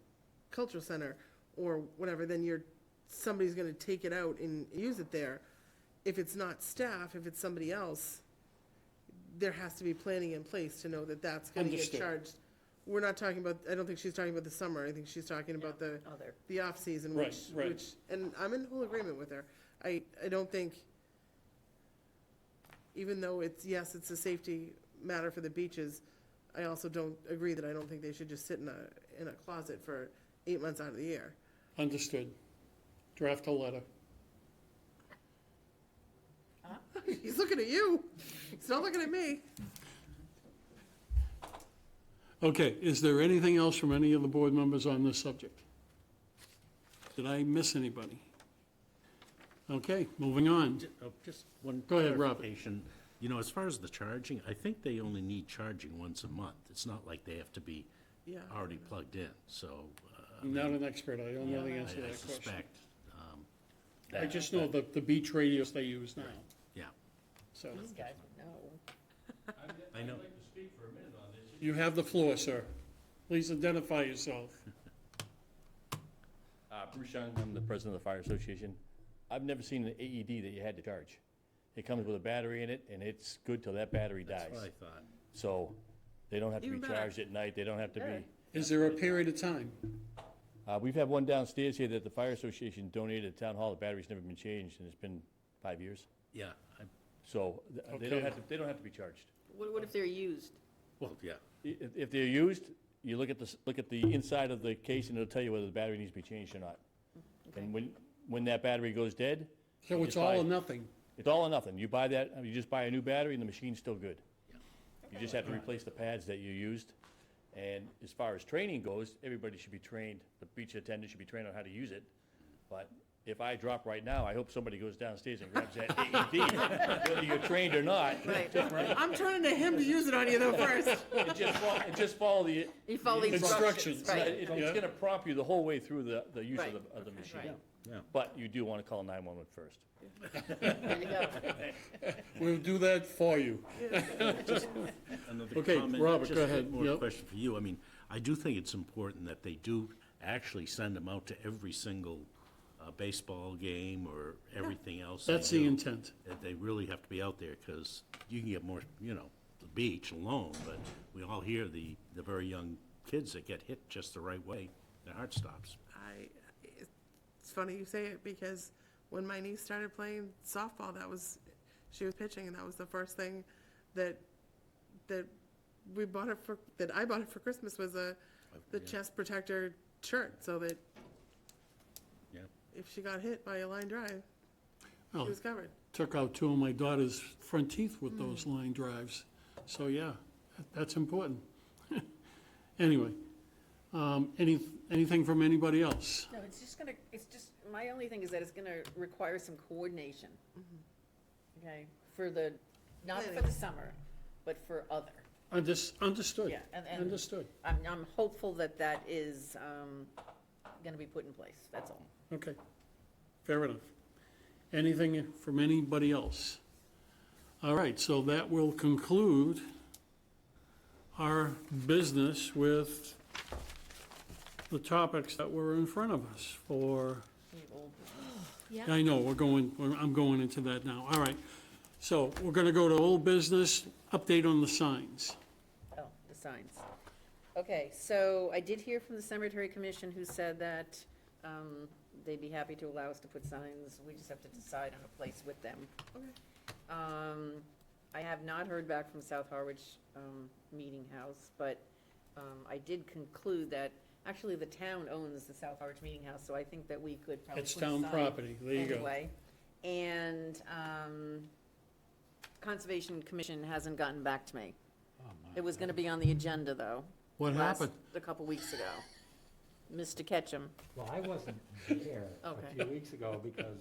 cultural center or whatever, then somebody's gonna take it out and use it there. If it's not staff, if it's somebody else, there has to be planning in place to know that that's gonna get Understood. charged. We're not talking about, I don't think she's talking about the summer, I think she's talking about other. the off-season, Right, right. which, and I'm in full agreement with her. I don't think, even though it's a safety matter for the beaches, I also don't agree that I don't think they should just sit in a closet for 8 months out of the year. Understood. Draft a letter. He's looking at you, he's not looking at me. Okay, is there anything else from any of the board members on this subject? Did I miss anybody? Okay, moving on. Just one Go ahead, Robert. clarification. You know, as far as the charging, I think they only need charging once a month. It's not like they have to be Yeah. already plugged in, so. I'm not an expert, I don't know the I answer to that question. suspect. I just know the beach radios they use now, Yeah, so. These guys would know. I know. You have the floor, sir. Please identify yourself. Bruce Young, I'm the president of the Fire Association. I've never seen an AED that you had to charge. it comes with a battery in it, and it's good till that battery dies. That's what I thought. So, they don't have to be Even better. charged at night, they don't have to be. Is there a period of time? We've had one downstairs here that the fire association donated at town hall, the battery's never been changed, and it's been 5 years. Yeah, So, they don't have to, they don't have to be charged. What if they're used? well, yeah. If they're used, you look at the inside of the case, and it'll tell you whether the battery needs to be changed or not. And when that battery goes dead, So it's all or nothing? it's all or nothing. You buy that, you just buy a new battery, and the machine's still good. You just have to replace the pads that you used. And as far as training goes, everybody should be trained, the beach attendant should be trained on how to use it. But if I drop right now, I hope somebody goes downstairs and grabs that AED, whether you're trained or not. Right. I'm turning to him to use it on you though first. Just follow the. You follow the instructions, Instructions. right. It's gonna prompt you the whole way through the use Right. of the machine. Right. Yeah. But you do wanna call 911 first. There you go. We'll do that for you. Another Okay, comment, Robert, just go a ahead. More Yep. question for you. I mean, I do think it's important that they do actually send them out to every single baseball game or everything else. That's they the do. intent. That they really have to be out there, because you can get more, the beach alone, but we all hear the very young kids that get hit just the right way, their heart stops. It's funny you say it, because when my niece started playing softball, she was pitching, and that was the first thing that I bought her for Christmas was the Yeah. chest protector shirt, so that Yeah. if she got hit by a line drive, she Well, was covered. took out two of my daughter's front teeth with those line drives. So, yeah, that's important. Anyway, anything from anybody else? No, my only thing is that it's gonna require some coordination. Okay, not for the summer, but for other. Understood. Yeah, and Understood. I'm hopeful that is, gonna be put in place, that's all. Okay, fair enough. Anything from anybody else? All right, so that will conclude our business with the topics that were in front of us for, Yeah. I know, I'm going into that now. All right, so we're gonna go to old business, update on the signs. Oh, the signs. Okay, so I did hear from the Cemetery Commission, who said that they'd be happy to allow us to put signs. We just have to decide on a place with them. Okay. I have not heard back from South Harwich Meeting House, but I did conclude that, actually, the town owns the South Harwich Meeting House, so I think that we could probably It's put a town sign property, there you go. anyway. And Conservation Commission hasn't gotten back to me. Oh, my It was gonna be on the agenda, though. What happened? A couple weeks ago. Mr. Ketchum. Well, I wasn't there a Okay. few weeks ago because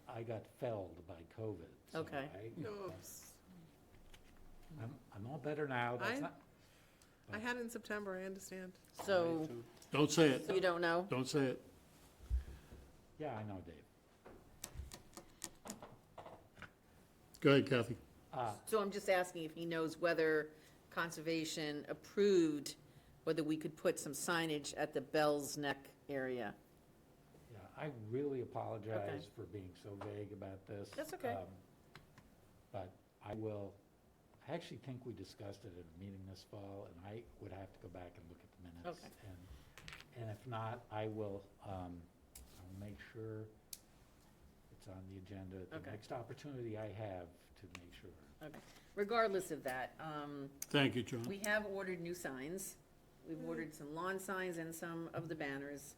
I got felled by COVID. So Okay. Oops. I'm all better now. That's I- not, I had it in September, I understand. So, Don't say it, so you don't know? don't say it. yeah, I know, Dave. Go ahead, Kathy. So I'm just asking if he knows whether Conservation approved, whether we could put some signage at the Bell's Neck area. Yeah, I really apologize for being so vague about this. That's okay. But I actually think we discussed it at a meeting this fall, and I would have to go back and look at the minutes. Okay. And if not, I'll make sure it's on the agenda at the Okay. next opportunity I have to make sure. Okay. Regardless of that, Thank you, John. we have ordered new signs. We've ordered some lawn signs and some of the banners.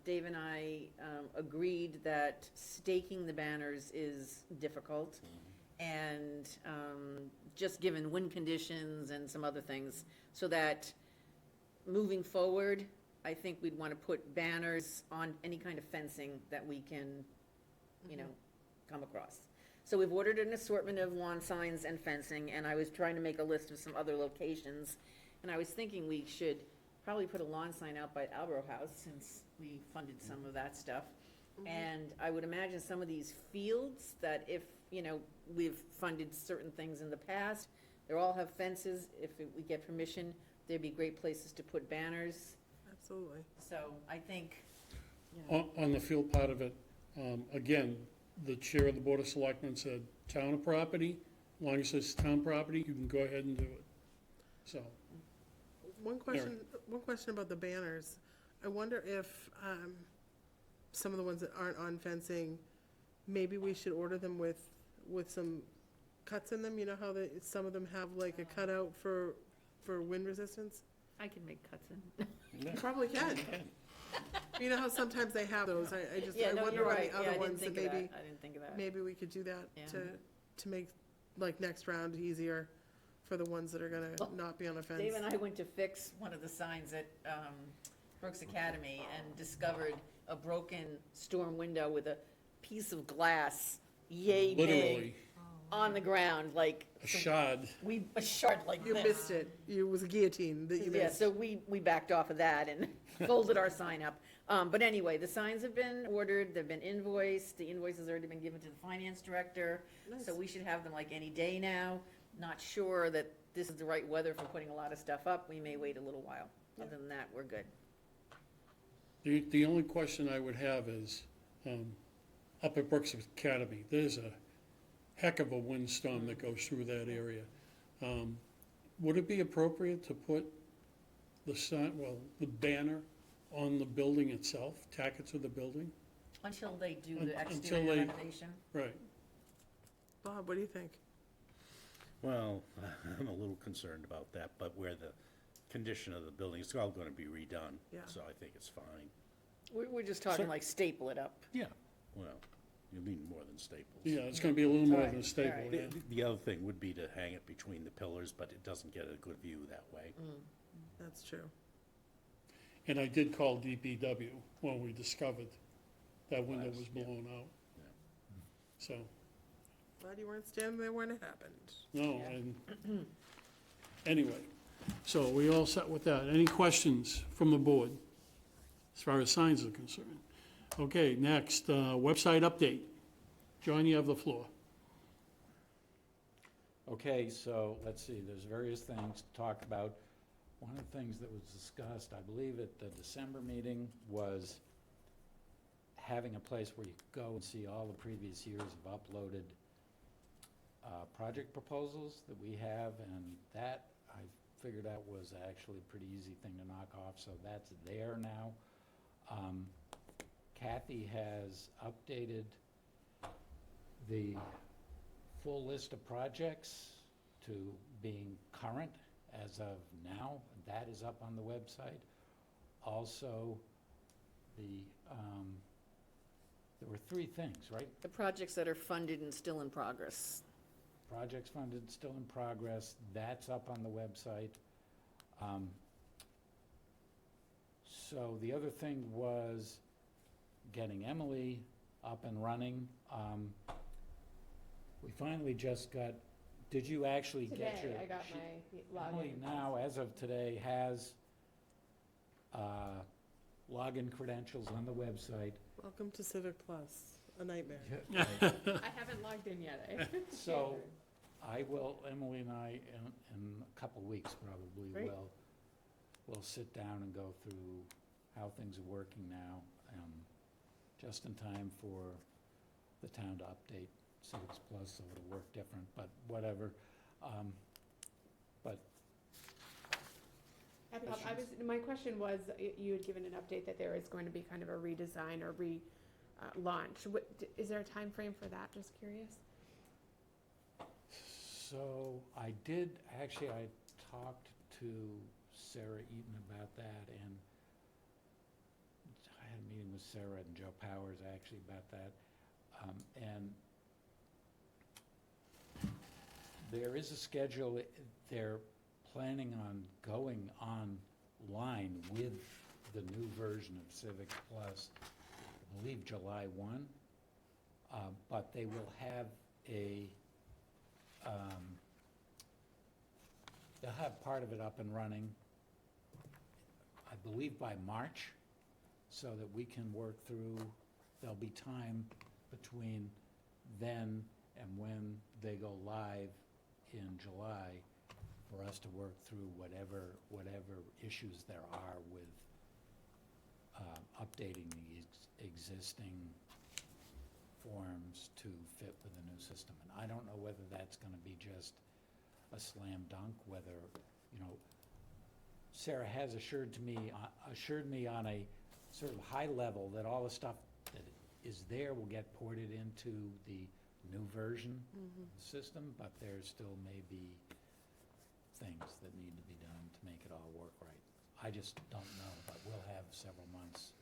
Dave and I agreed that staking the banners is difficult. And just given wind conditions and some other things, so that moving forward, I think we'd want to put banners on any kind of fencing that we can, come across. So we've ordered an assortment of lawn signs and fencing, and I was trying to make a list of some other locations. And I was thinking we should probably put a lawn sign out by Albro House, since we funded some of that stuff. And I would imagine some of these fields that if, we've funded certain things in the past, they all have fences. If we get permission, there'd be great places to put banners. Absolutely. So I think, On the field part of it, again, the chair of the Board of Selectmen said, town property, as long as it's town property, you can go ahead and do it. So, One question about the banners. I wonder if, some of the ones that aren't on fencing, maybe we should order them with some cuts in them? You know how some of them have like a cutout for wind resistance? I can make cuts in. You probably can. You know how sometimes they have those? I just, Yeah, I no, wonder you're on right. the Yeah, I other didn't ones that think of that. maybe, I didn't think of that. maybe we could do that Yeah. to make, like, next round easier for the ones that are Well, gonna not be on a fence. Dave and I went to fix one of the signs at Brooks Academy and discovered a broken storm window with a piece of glass yay big literally, on the ground, like. a shard. A shard like You this. missed it. It was a guillotine that you Yeah, missed. so we backed off of that and folded our sign up. But anyway, the signs have been ordered, they've been invoiced, the invoice has already been given to the finance director. So Nice. we should have them like any day now. Not sure that this is the right weather for putting a lot of stuff up. We may wait a little while. Other than that, we're good. The only question I would have is, up at Brooks Academy, there's a heck of a windstorm that goes through that area. Would it be appropriate to put the sign, well, the banner on the building itself, tack it to the building? Until they do the Until exterior they- renovation. Right. Bob, what do you think? Well, I'm a little concerned about that, but where the condition of the building, it's all gonna be redone. Yeah. So I think it's fine. We're just talking like staple it up. Yeah. Well, you need more than staples. Yeah, it's gonna be a little more Alright, than a staple, alright. yeah. The other thing would be to hang it between the pillars, but it doesn't get a good view that way. That's true. And I did call DPW when we discovered that window was Yeah. blown out. Yeah. So, Glad you weren't standing there when it happened. no, Yeah. and, anyway, so we all set with that. Any questions from the board as far as signs are concerned? Okay, next, website update. John, you have the floor. Okay, so let's see, there's various things to talk about. One of the things that was discussed, I believe at the December meeting, was having a place where you could go and see all the previous years of uploaded project proposals that we have, and that I figured out was actually a pretty easy thing to knock off, so that's there now. Kathy has updated the full list of projects to being current as of now. That is up on the website. Also, there were three things, right? The projects that are funded and still in progress. Projects funded, still in progress, that's up on the website. So the other thing was getting Emily up and running. We finally just got, did you actually get your? Today, I got my Emily login. now, as of today, has login credentials on the website. Welcome to Civic Plus, a nightmare. I haven't logged in yet. So I will, Emily and I, in a couple weeks probably, Great. we'll sit down and go through how things are working now, just in time for the town to update Civics Plus, so it'll work different, but whatever. But My question was, you had given an update that there is going to be kind of a redesign or launch. Is there a time frame for that? Just curious. so I did, actually, I talked to Sarah Eaton about that, and I had a meeting with Sarah and Joe Powers actually about that. And there is a schedule, they're planning on going online with the new version of Civics Plus, I believe July 1. But they will have they'll have part of it up and running, I believe by March, so that we can work through, there'll be time between then and when they go live in July for us to work through whatever issues there are with updating the existing forms to fit with the new system. And I don't know whether that's gonna be just a slam dunk, whether, you know, Sarah has assured me on a sort of high level that all the stuff that is there will get ported into the new version of the system, but there still may be things that need to be done to make it all work right. I just don't know, but we'll have several months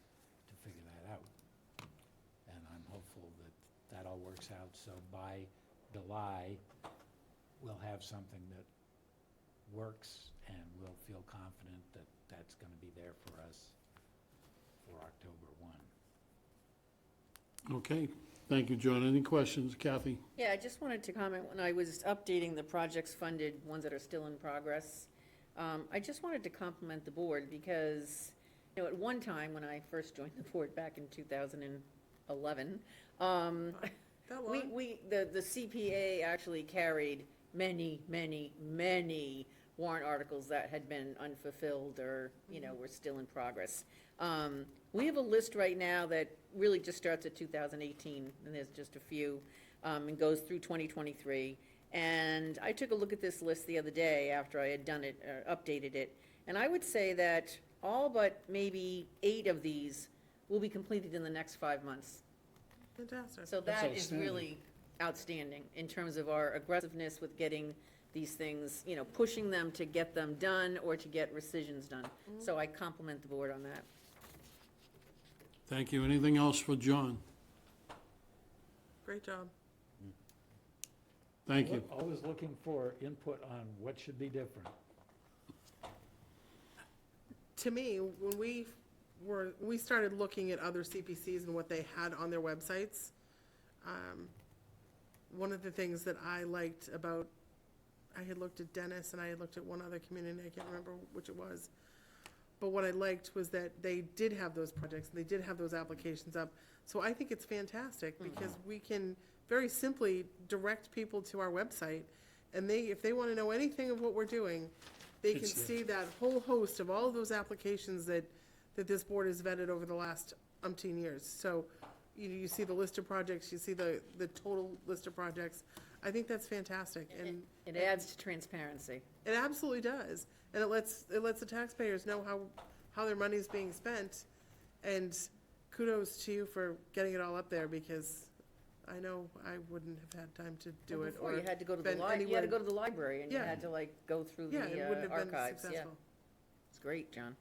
to figure that out. And I'm hopeful that that all works out, so by July, we'll have something that works, and we'll feel confident that that's gonna be there for us for October 1. Okay, thank you, John. Any questions? Kathy? Yeah, I just wanted to comment, when I was updating the projects funded, ones that are still in progress, I just wanted to compliment the board, because, you know, at one time, when I first joined the board back in 2011, That long? the CPA actually carried many, many, many warrant articles that had been unfulfilled or, you know, were still in progress. We have a list right now that really just starts at 2018, and there's just a few, and goes through 2023. And I took a look at this list the other day after I had done it, updated it, and I would say that all but maybe 8 of these will be completed in the next 5 months. Fantastic. So That's that is outstanding. really outstanding in terms of our aggressiveness with getting these things, you know, pushing them to get them done or to get rescissions done. So I compliment the board on that. Thank you. Anything else for John? Great job. Thank you. Always looking for input on what should be different. To me, when we started looking at other CPCs and what they had on their websites, one of the things that I liked about, I had looked at Dennis and I had looked at one other community, I can't remember which it was. But what I liked was that they did have those projects, and they did have those applications up. So I think it's fantastic, because we can very simply direct people to our website, and if they want to know anything of what we're doing, they can It's there. see that whole host of all of those applications that this board has vetted over the last umpteen years. So you see the list of projects, you see the total list of projects. I think that's fantastic, and It adds to transparency. it absolutely does. And it lets the taxpayers know how their money is being spent. And kudos to you for getting it all up there, because I know I wouldn't have had time to do it. Before, or you had to go to the been you had to anywhere- go to the library, and you Yeah. had to like go through Yeah, it the wouldn't have been archives, yeah. successful. It's great, John.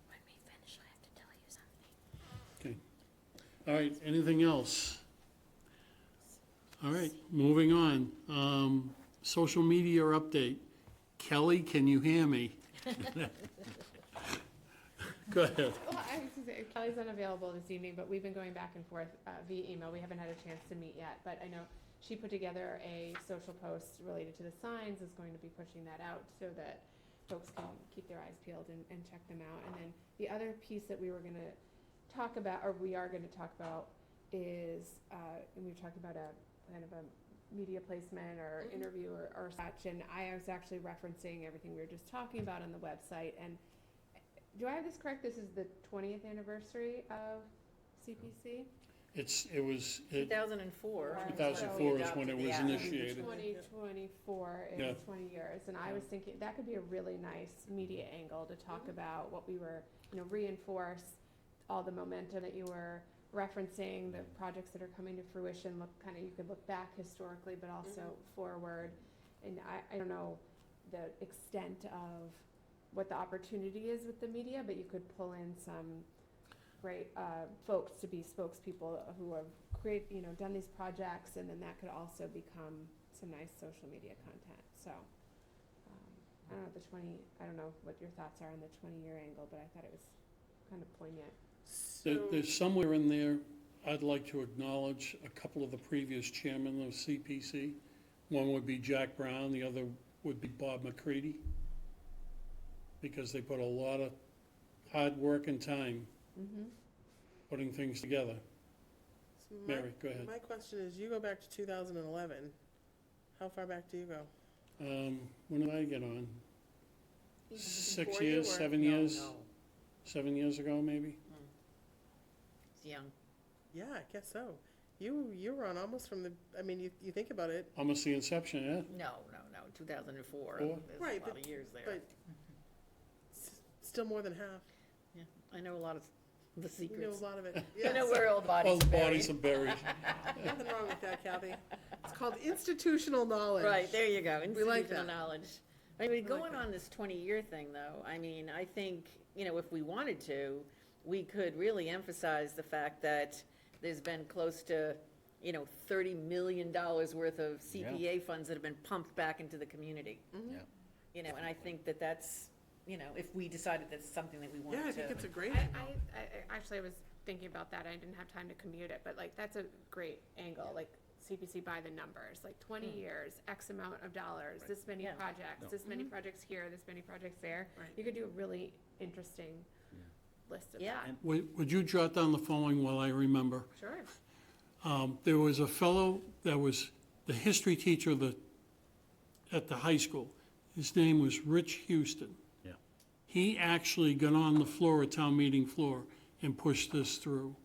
When we finish, I have to tell you something. Okay. All right, anything else? All right, moving on. Social media update. Kelly, can you hear me? Go ahead. Well, I was gonna say, Kelly's unavailable this evening, but we've been going back and forth via email. We haven't had a chance to meet yet, but I know she put together a social post related to the signs, is going to be pushing that out so that folks can keep their eyes peeled and check them out. And then the other piece that we were gonna talk about, or we are gonna talk about, is, and we've talked about a kind of a media placement or interview or such, and I was actually referencing everything we were just talking about on the website. And do I have this correct? This is the 20th anniversary of CPC? It was, 2004. Right. 2004 is when it was initiated. 2024 Yeah. is 20 years, and I was thinking that could be a really nice media angle to talk about what we were, you know, reinforce all the momentum that you were referencing, the projects that are coming to fruition, look, kind of, you could look back historically, but also forward. And I don't know the extent of what the opportunity is with the media, but you could pull in some great folks to be spokespeople who have done these projects, and then that could also become some nice social media content. So I don't know what your thoughts are on the 20-year angle, but I thought it was kind of poignant. There's somewhere in there, I'd like to acknowledge a couple of the previous chairmen of CPC. One would be Jack Brown, the other would be Bob McCready, because they put a lot of hard work and time putting things together. So Mary, go ahead. My question is, you go back to 2011. How far back do you go? When did I get on? 6 Before you years, or- 7 years? 7 years ago, maybe? It's young. Yeah, I guess so. You were on almost from the, I mean, you think about it, Almost the inception, yeah? No, 2004. Four? There's Right, a lot of years there. but still more than half. Yeah, I know a lot of the You know secrets. a lot of it. I Yes. know where old bodies All are the buried. bodies are buried. Nothing wrong with that, Kathy. It's called institutional knowledge. Right, there you go, We like institutional that. knowledge. I mean, like going that. on this 20-year thing, though, I mean, I think, if we wanted to, we could really emphasize the fact that there's been close to, $30 million worth of CPA funds that have been pumped back into the community. Yeah. And I think that that's, if we decided that's something that we wanted Yeah, to. I think it's a great I angle. actually, I was thinking about that. I didn't have time to commute it, but like, that's a great angle, like CPC by the numbers, like 20 years, X amount of dollars, this many Yeah. projects, this many projects here, this many projects there. Right. You could do a really interesting list of Yeah. that. Would you jot down the following while I remember? Sure. There was a fellow that was the history teacher at the high school. His name was Rich Houston. Yeah. He actually got on the floor, a town meeting floor, and pushed this through.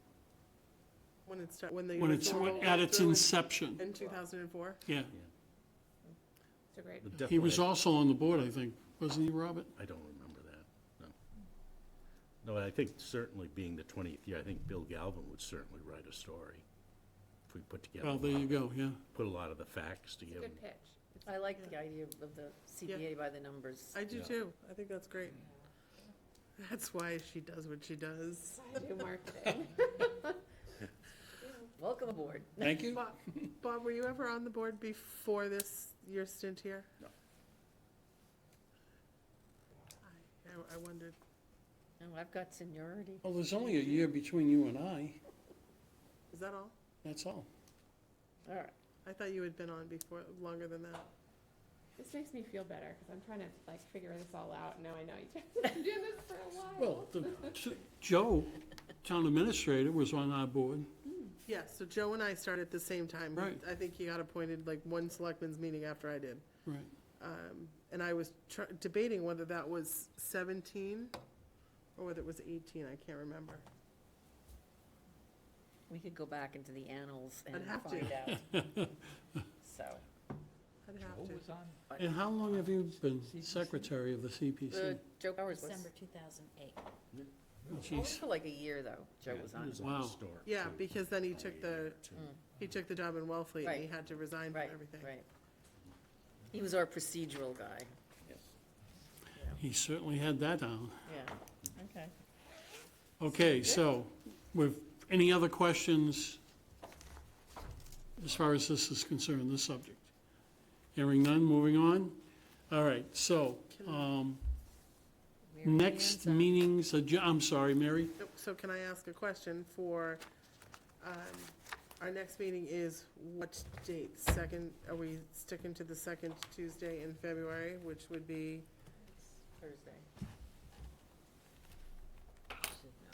When the When it's, original rolled at its through inception, in 2004. yeah. It's a great. But He was definitely- also on the board, I think, wasn't he, Robert? I don't remember that, no. No, I think certainly being the 20th year, I think Bill Galvin would certainly write a story if we put together. Well, there you go, yeah. Put a lot of the facts It's a together. good pitch. It's I like the idea of the CPA by the numbers. I do Yeah. too. I think that's great. That's why she does what she does. I do marketing. Welcome aboard. Thank you. Bob, were you ever on the board before your stint here? No. I wondered. No, I've got seniority. Well, there's only a year between you and I, Is that all? that's all. All right. I thought you had been on before, longer than that. This makes me feel better, because I'm trying to like figure this all out, and now I know you've been doing this for a while. Well, Joe, town administrator, was on our board. Yeah, so Joe and I started at the same time. Right. I think he got appointed like one selectmen's meeting after I did. Right. And I was debating whether that was 17 or whether it was 18, I can't remember. We could go back into the annals and I'd have to. find out. So, I'd have Joe to. was on? And how long have you been secretary of the CPC? Joe Powers was, December 2008. only Jeez, for like a year, though, Joe was He on. was on Wow. historic, Yeah, too. because then he took the job in Wellfleet and he Right. had to resign Right, from everything. right. He was our procedural guy. he certainly had that down. Yeah, okay. Okay, so, with any other questions as far as this is concerned, this subject? Hearing none, moving on. All right, so, Mary next Ann's up. meetings, I'm sorry, Mary? So can I ask a question for, our next meeting is what date? Second, are we sticking to the second Tuesday in February, which would be, Thursday.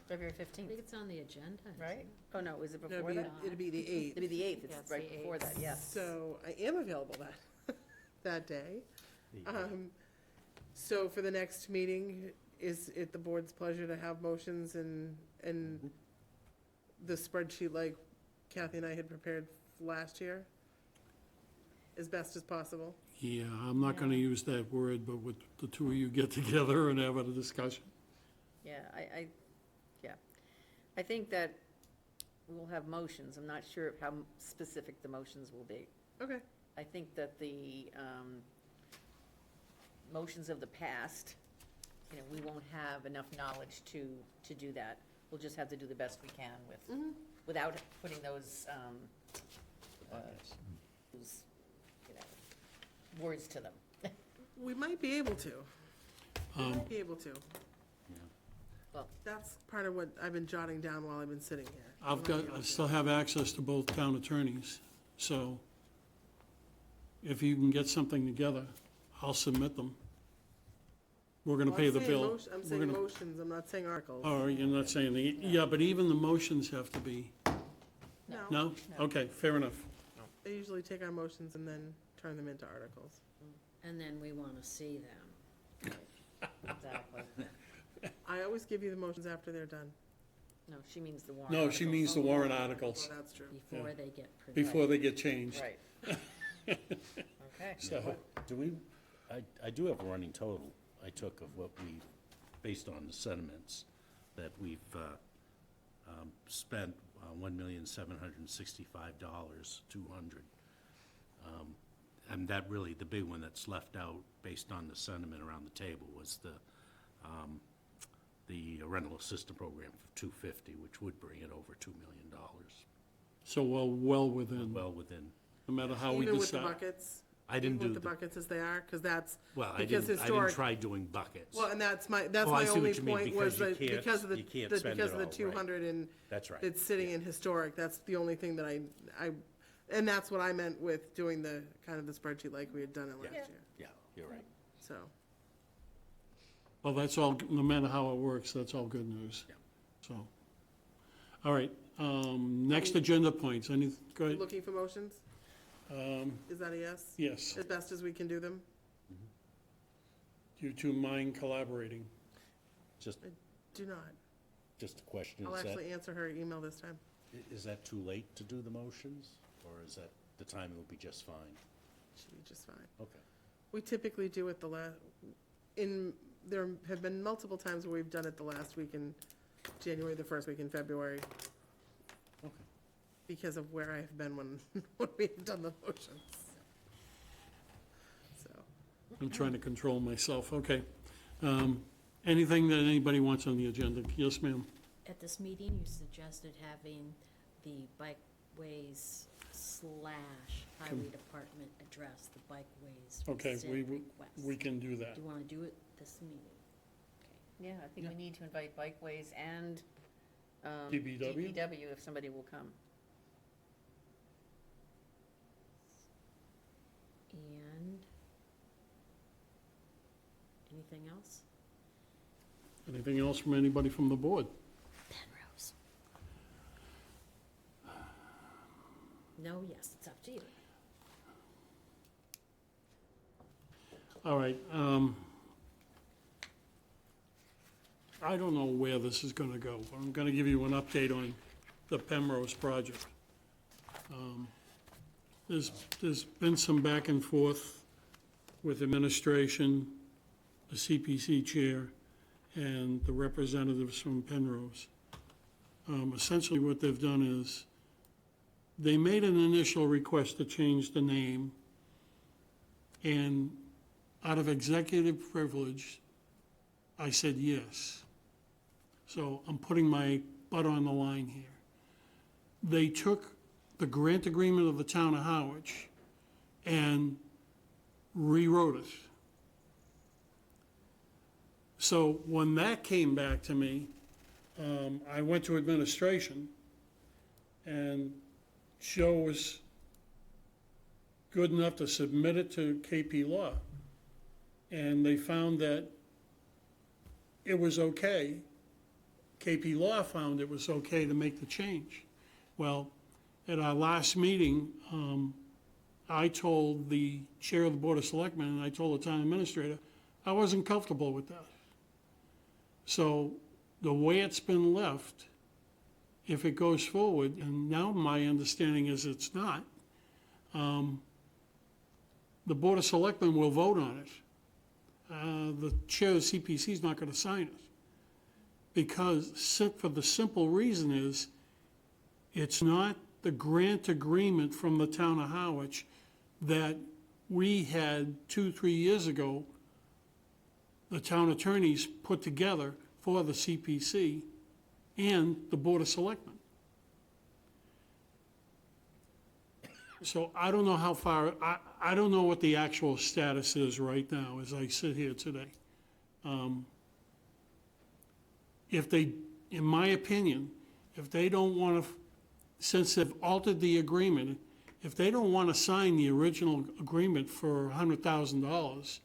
February I 15th, think it's on the agenda. isn't right? it? Oh, no, is it no, before it'd that? be, it'd be the 8th. It'd be the 8th, Yeah, it's it's right the before that, 8th. yes. So I am available that day. The, So for the next meeting, is it the board's pleasure to have motions and the spreadsheet like Kathy and I had prepared last year? As best as possible? Yeah, I'm not gonna use that word, but would the two of you get together and have a discussion? Yeah, I think that we'll have motions. I'm not sure how specific the motions will be. Okay, I think that the motions of the past, we won't have enough knowledge to do that. We'll just have to do the best we can with, without putting those, those, words to them. we might be able to. We might be able to. yeah. Well, That's part of what I've been jotting down while I've been sitting here. I still have access to both town attorneys, so if you can get something together, I'll submit them. We're gonna pay the bill. I'm We're saying gonna- motions, I'm not saying articles. Oh, you're not saying, yeah, but even the motions have to be, No, no? Okay, fair enough. I usually take our motions and then turn them into articles. And then we want to see them. exactly. I always give you the motions after they're done. No, she means the warrant No, she articles. means the warrant articles Well, that's true. Before they get printed. before they get changed. Right. Okay. So, Do we, I do have a running total I took of what we, based on the sentiments, that we've spent $1,765,200. And that really, the big one that's left out, based on the sentiment around the table, was the rental assistance program for $250, which would bring it over $2 million. so well within, Well within, no matter how we Even with the decide. buckets? I didn't Even do with the the, buckets as they are, because that's, well, I because didn't historic- try doing buckets. well, and that's my Oh, I see only what you mean, point was because you that, can't- because of the, you can't the- spend because it of the all, right. 200 and That's right. it's sitting in historic, that's the only thing that I, and that's what I meant with doing the, kind of the spreadsheet like we had done it last Yeah. year, Yeah, you're right. so. Well, that's all, no matter how it works, that's all good news. Yeah. So, all right, next agenda points, any, go ahead. Looking for motions? Is that a yes? Yes, As best as we can do them? you two mind collaborating. Just, Do not. just a question, I'll is that, actually answer her email this time. is that too late to do the motions? Or is that, the timing will be just fine? Should be just fine. Okay. We typically do it there have been multiple times where we've done it the last week in January, the first week in February, Okay. because of where I've been when we've done the motions. So, I'm trying to control myself, okay. Anything that anybody wants on the agenda? Yes, ma'am? At this meeting, you suggested having the bikeways / highway department address the bikeways Okay, rescind we request. can do that. Do you want to do it this meeting? Okay. Yeah, I think we need to invite Bikeways and DPW? DPW if somebody will come. And anything else? Anything else from anybody from the board? Penrose. No, yes, it's up to you. All right, I don't know where this is gonna go, but I'm gonna give you an update on the Penrose project. There's been some back and forth with administration, the CPC chair, and the representatives from Penrose. Essentially, what they've done is, they made an initial request to change the name, and out of executive privilege, I said yes. So I'm putting my butt on the line here. They took the grant agreement of the town of Harwich and rewrote it. So when that came back to me, I went to administration, and Joe was good enough to submit it to KP Law. And they found that it was okay. KP Law found it was okay to make the change. Well, at our last meeting, I told the chair of the Board of Selectmen, and I told the town administrator, I wasn't comfortable with that. So the way it's been left, if it goes forward, and now my understanding is it's not, the Board of Selectmen will vote on it. The chair of the CPC is not going to sign it. Because, for the simple reason is, it's not the grant agreement from the town of Harwich that we had 2-3 years ago, the town attorneys put together for the CPC and the Board of Selectmen. So I don't know how far, I don't know what the actual status is right now as I sit here today. If they, in my opinion, if they don't want to, since they've altered the agreement, if they don't want to sign the original agreement for $100,000,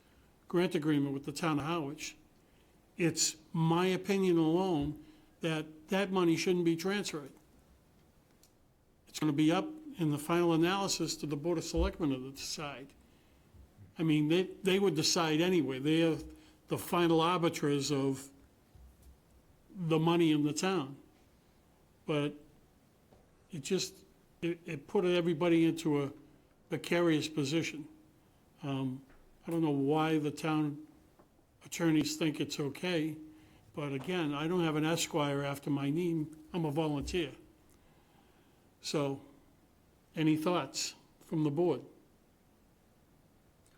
grant agreement with the town of Harwich, it's my opinion alone that that money shouldn't be transferred. It's going to be up in the final analysis to the Board of Selectmen to decide. I mean, they would decide anyway. They're the final arbiters of the money in the town. but it put everybody into a precarious position. I don't know why the town attorneys think it's okay, but again, I don't have an Esquire after my name, I'm a volunteer. So, any thoughts from the board?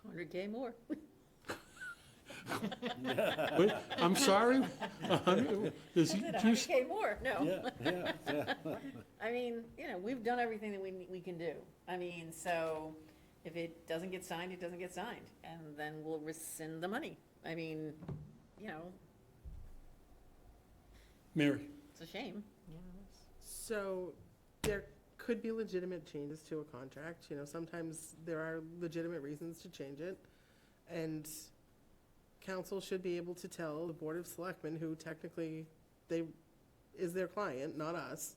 100K more. Wait, I'm sorry? Is I he- said do you s- 100K more, no. Yeah. I mean, we've done everything that we can do. I mean, so if it doesn't get signed, it doesn't get signed, and then we'll rescind the money. I mean, Mary? it's a shame. So there could be legitimate changes to a contract, sometimes there are legitimate reasons to change it. And council should be able to tell the Board of Selectmen, who technically is their client, not us,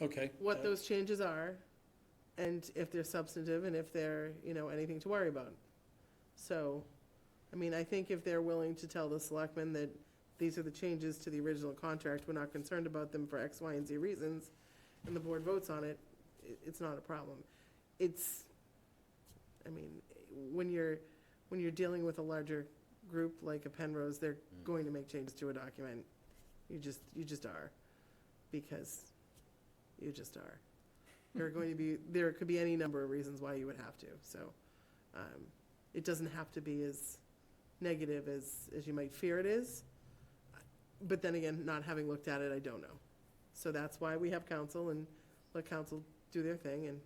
Okay. what those changes are, and if they're substantive, and if they're, anything to worry about. So, I mean, I think if they're willing to tell the selectmen that these are the changes to the original contract, we're not concerned about them for X, Y, and Z reasons, and the board votes on it, it's not a problem. I mean, when you're dealing with a larger group like a Penrose, they're going to make changes to a document. You just are, because you just are. There could be any number of reasons why you would have to, so, it doesn't have to be as negative as you might fear it is. But then again, not having looked at it, I don't know. So that's why we have council, and let council do their thing and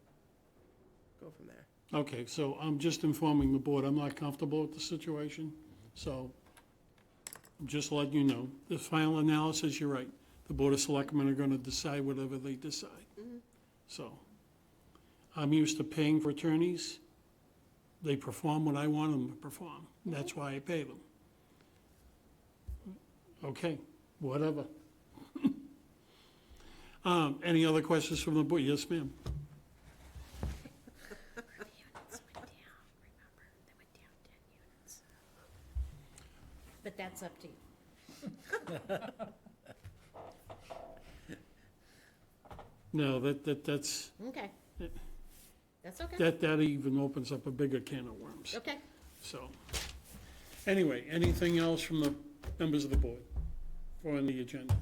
go from there. Okay, so I'm just informing the board, I'm not comfortable with the situation, so I'm just letting you know. The final analysis, you're right, the Board of Selectmen are gonna decide whatever they decide. So, I'm used to paying for attorneys, they perform what I want them to perform, and that's why I pay them. Okay, whatever. Any other questions from the board? Yes, ma'am. But that's up to you. No, that's, Okay. That's okay. that even opens up a bigger can of worms. Okay. So, anyway, anything else from the members of the board for on the agenda?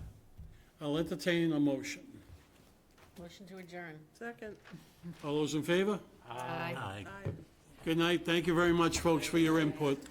I'll entertain a motion. Motion to adjourn. Second. All those in favor? Aye. Aye. Aye. Good night. Thank you very much, folks, for your input.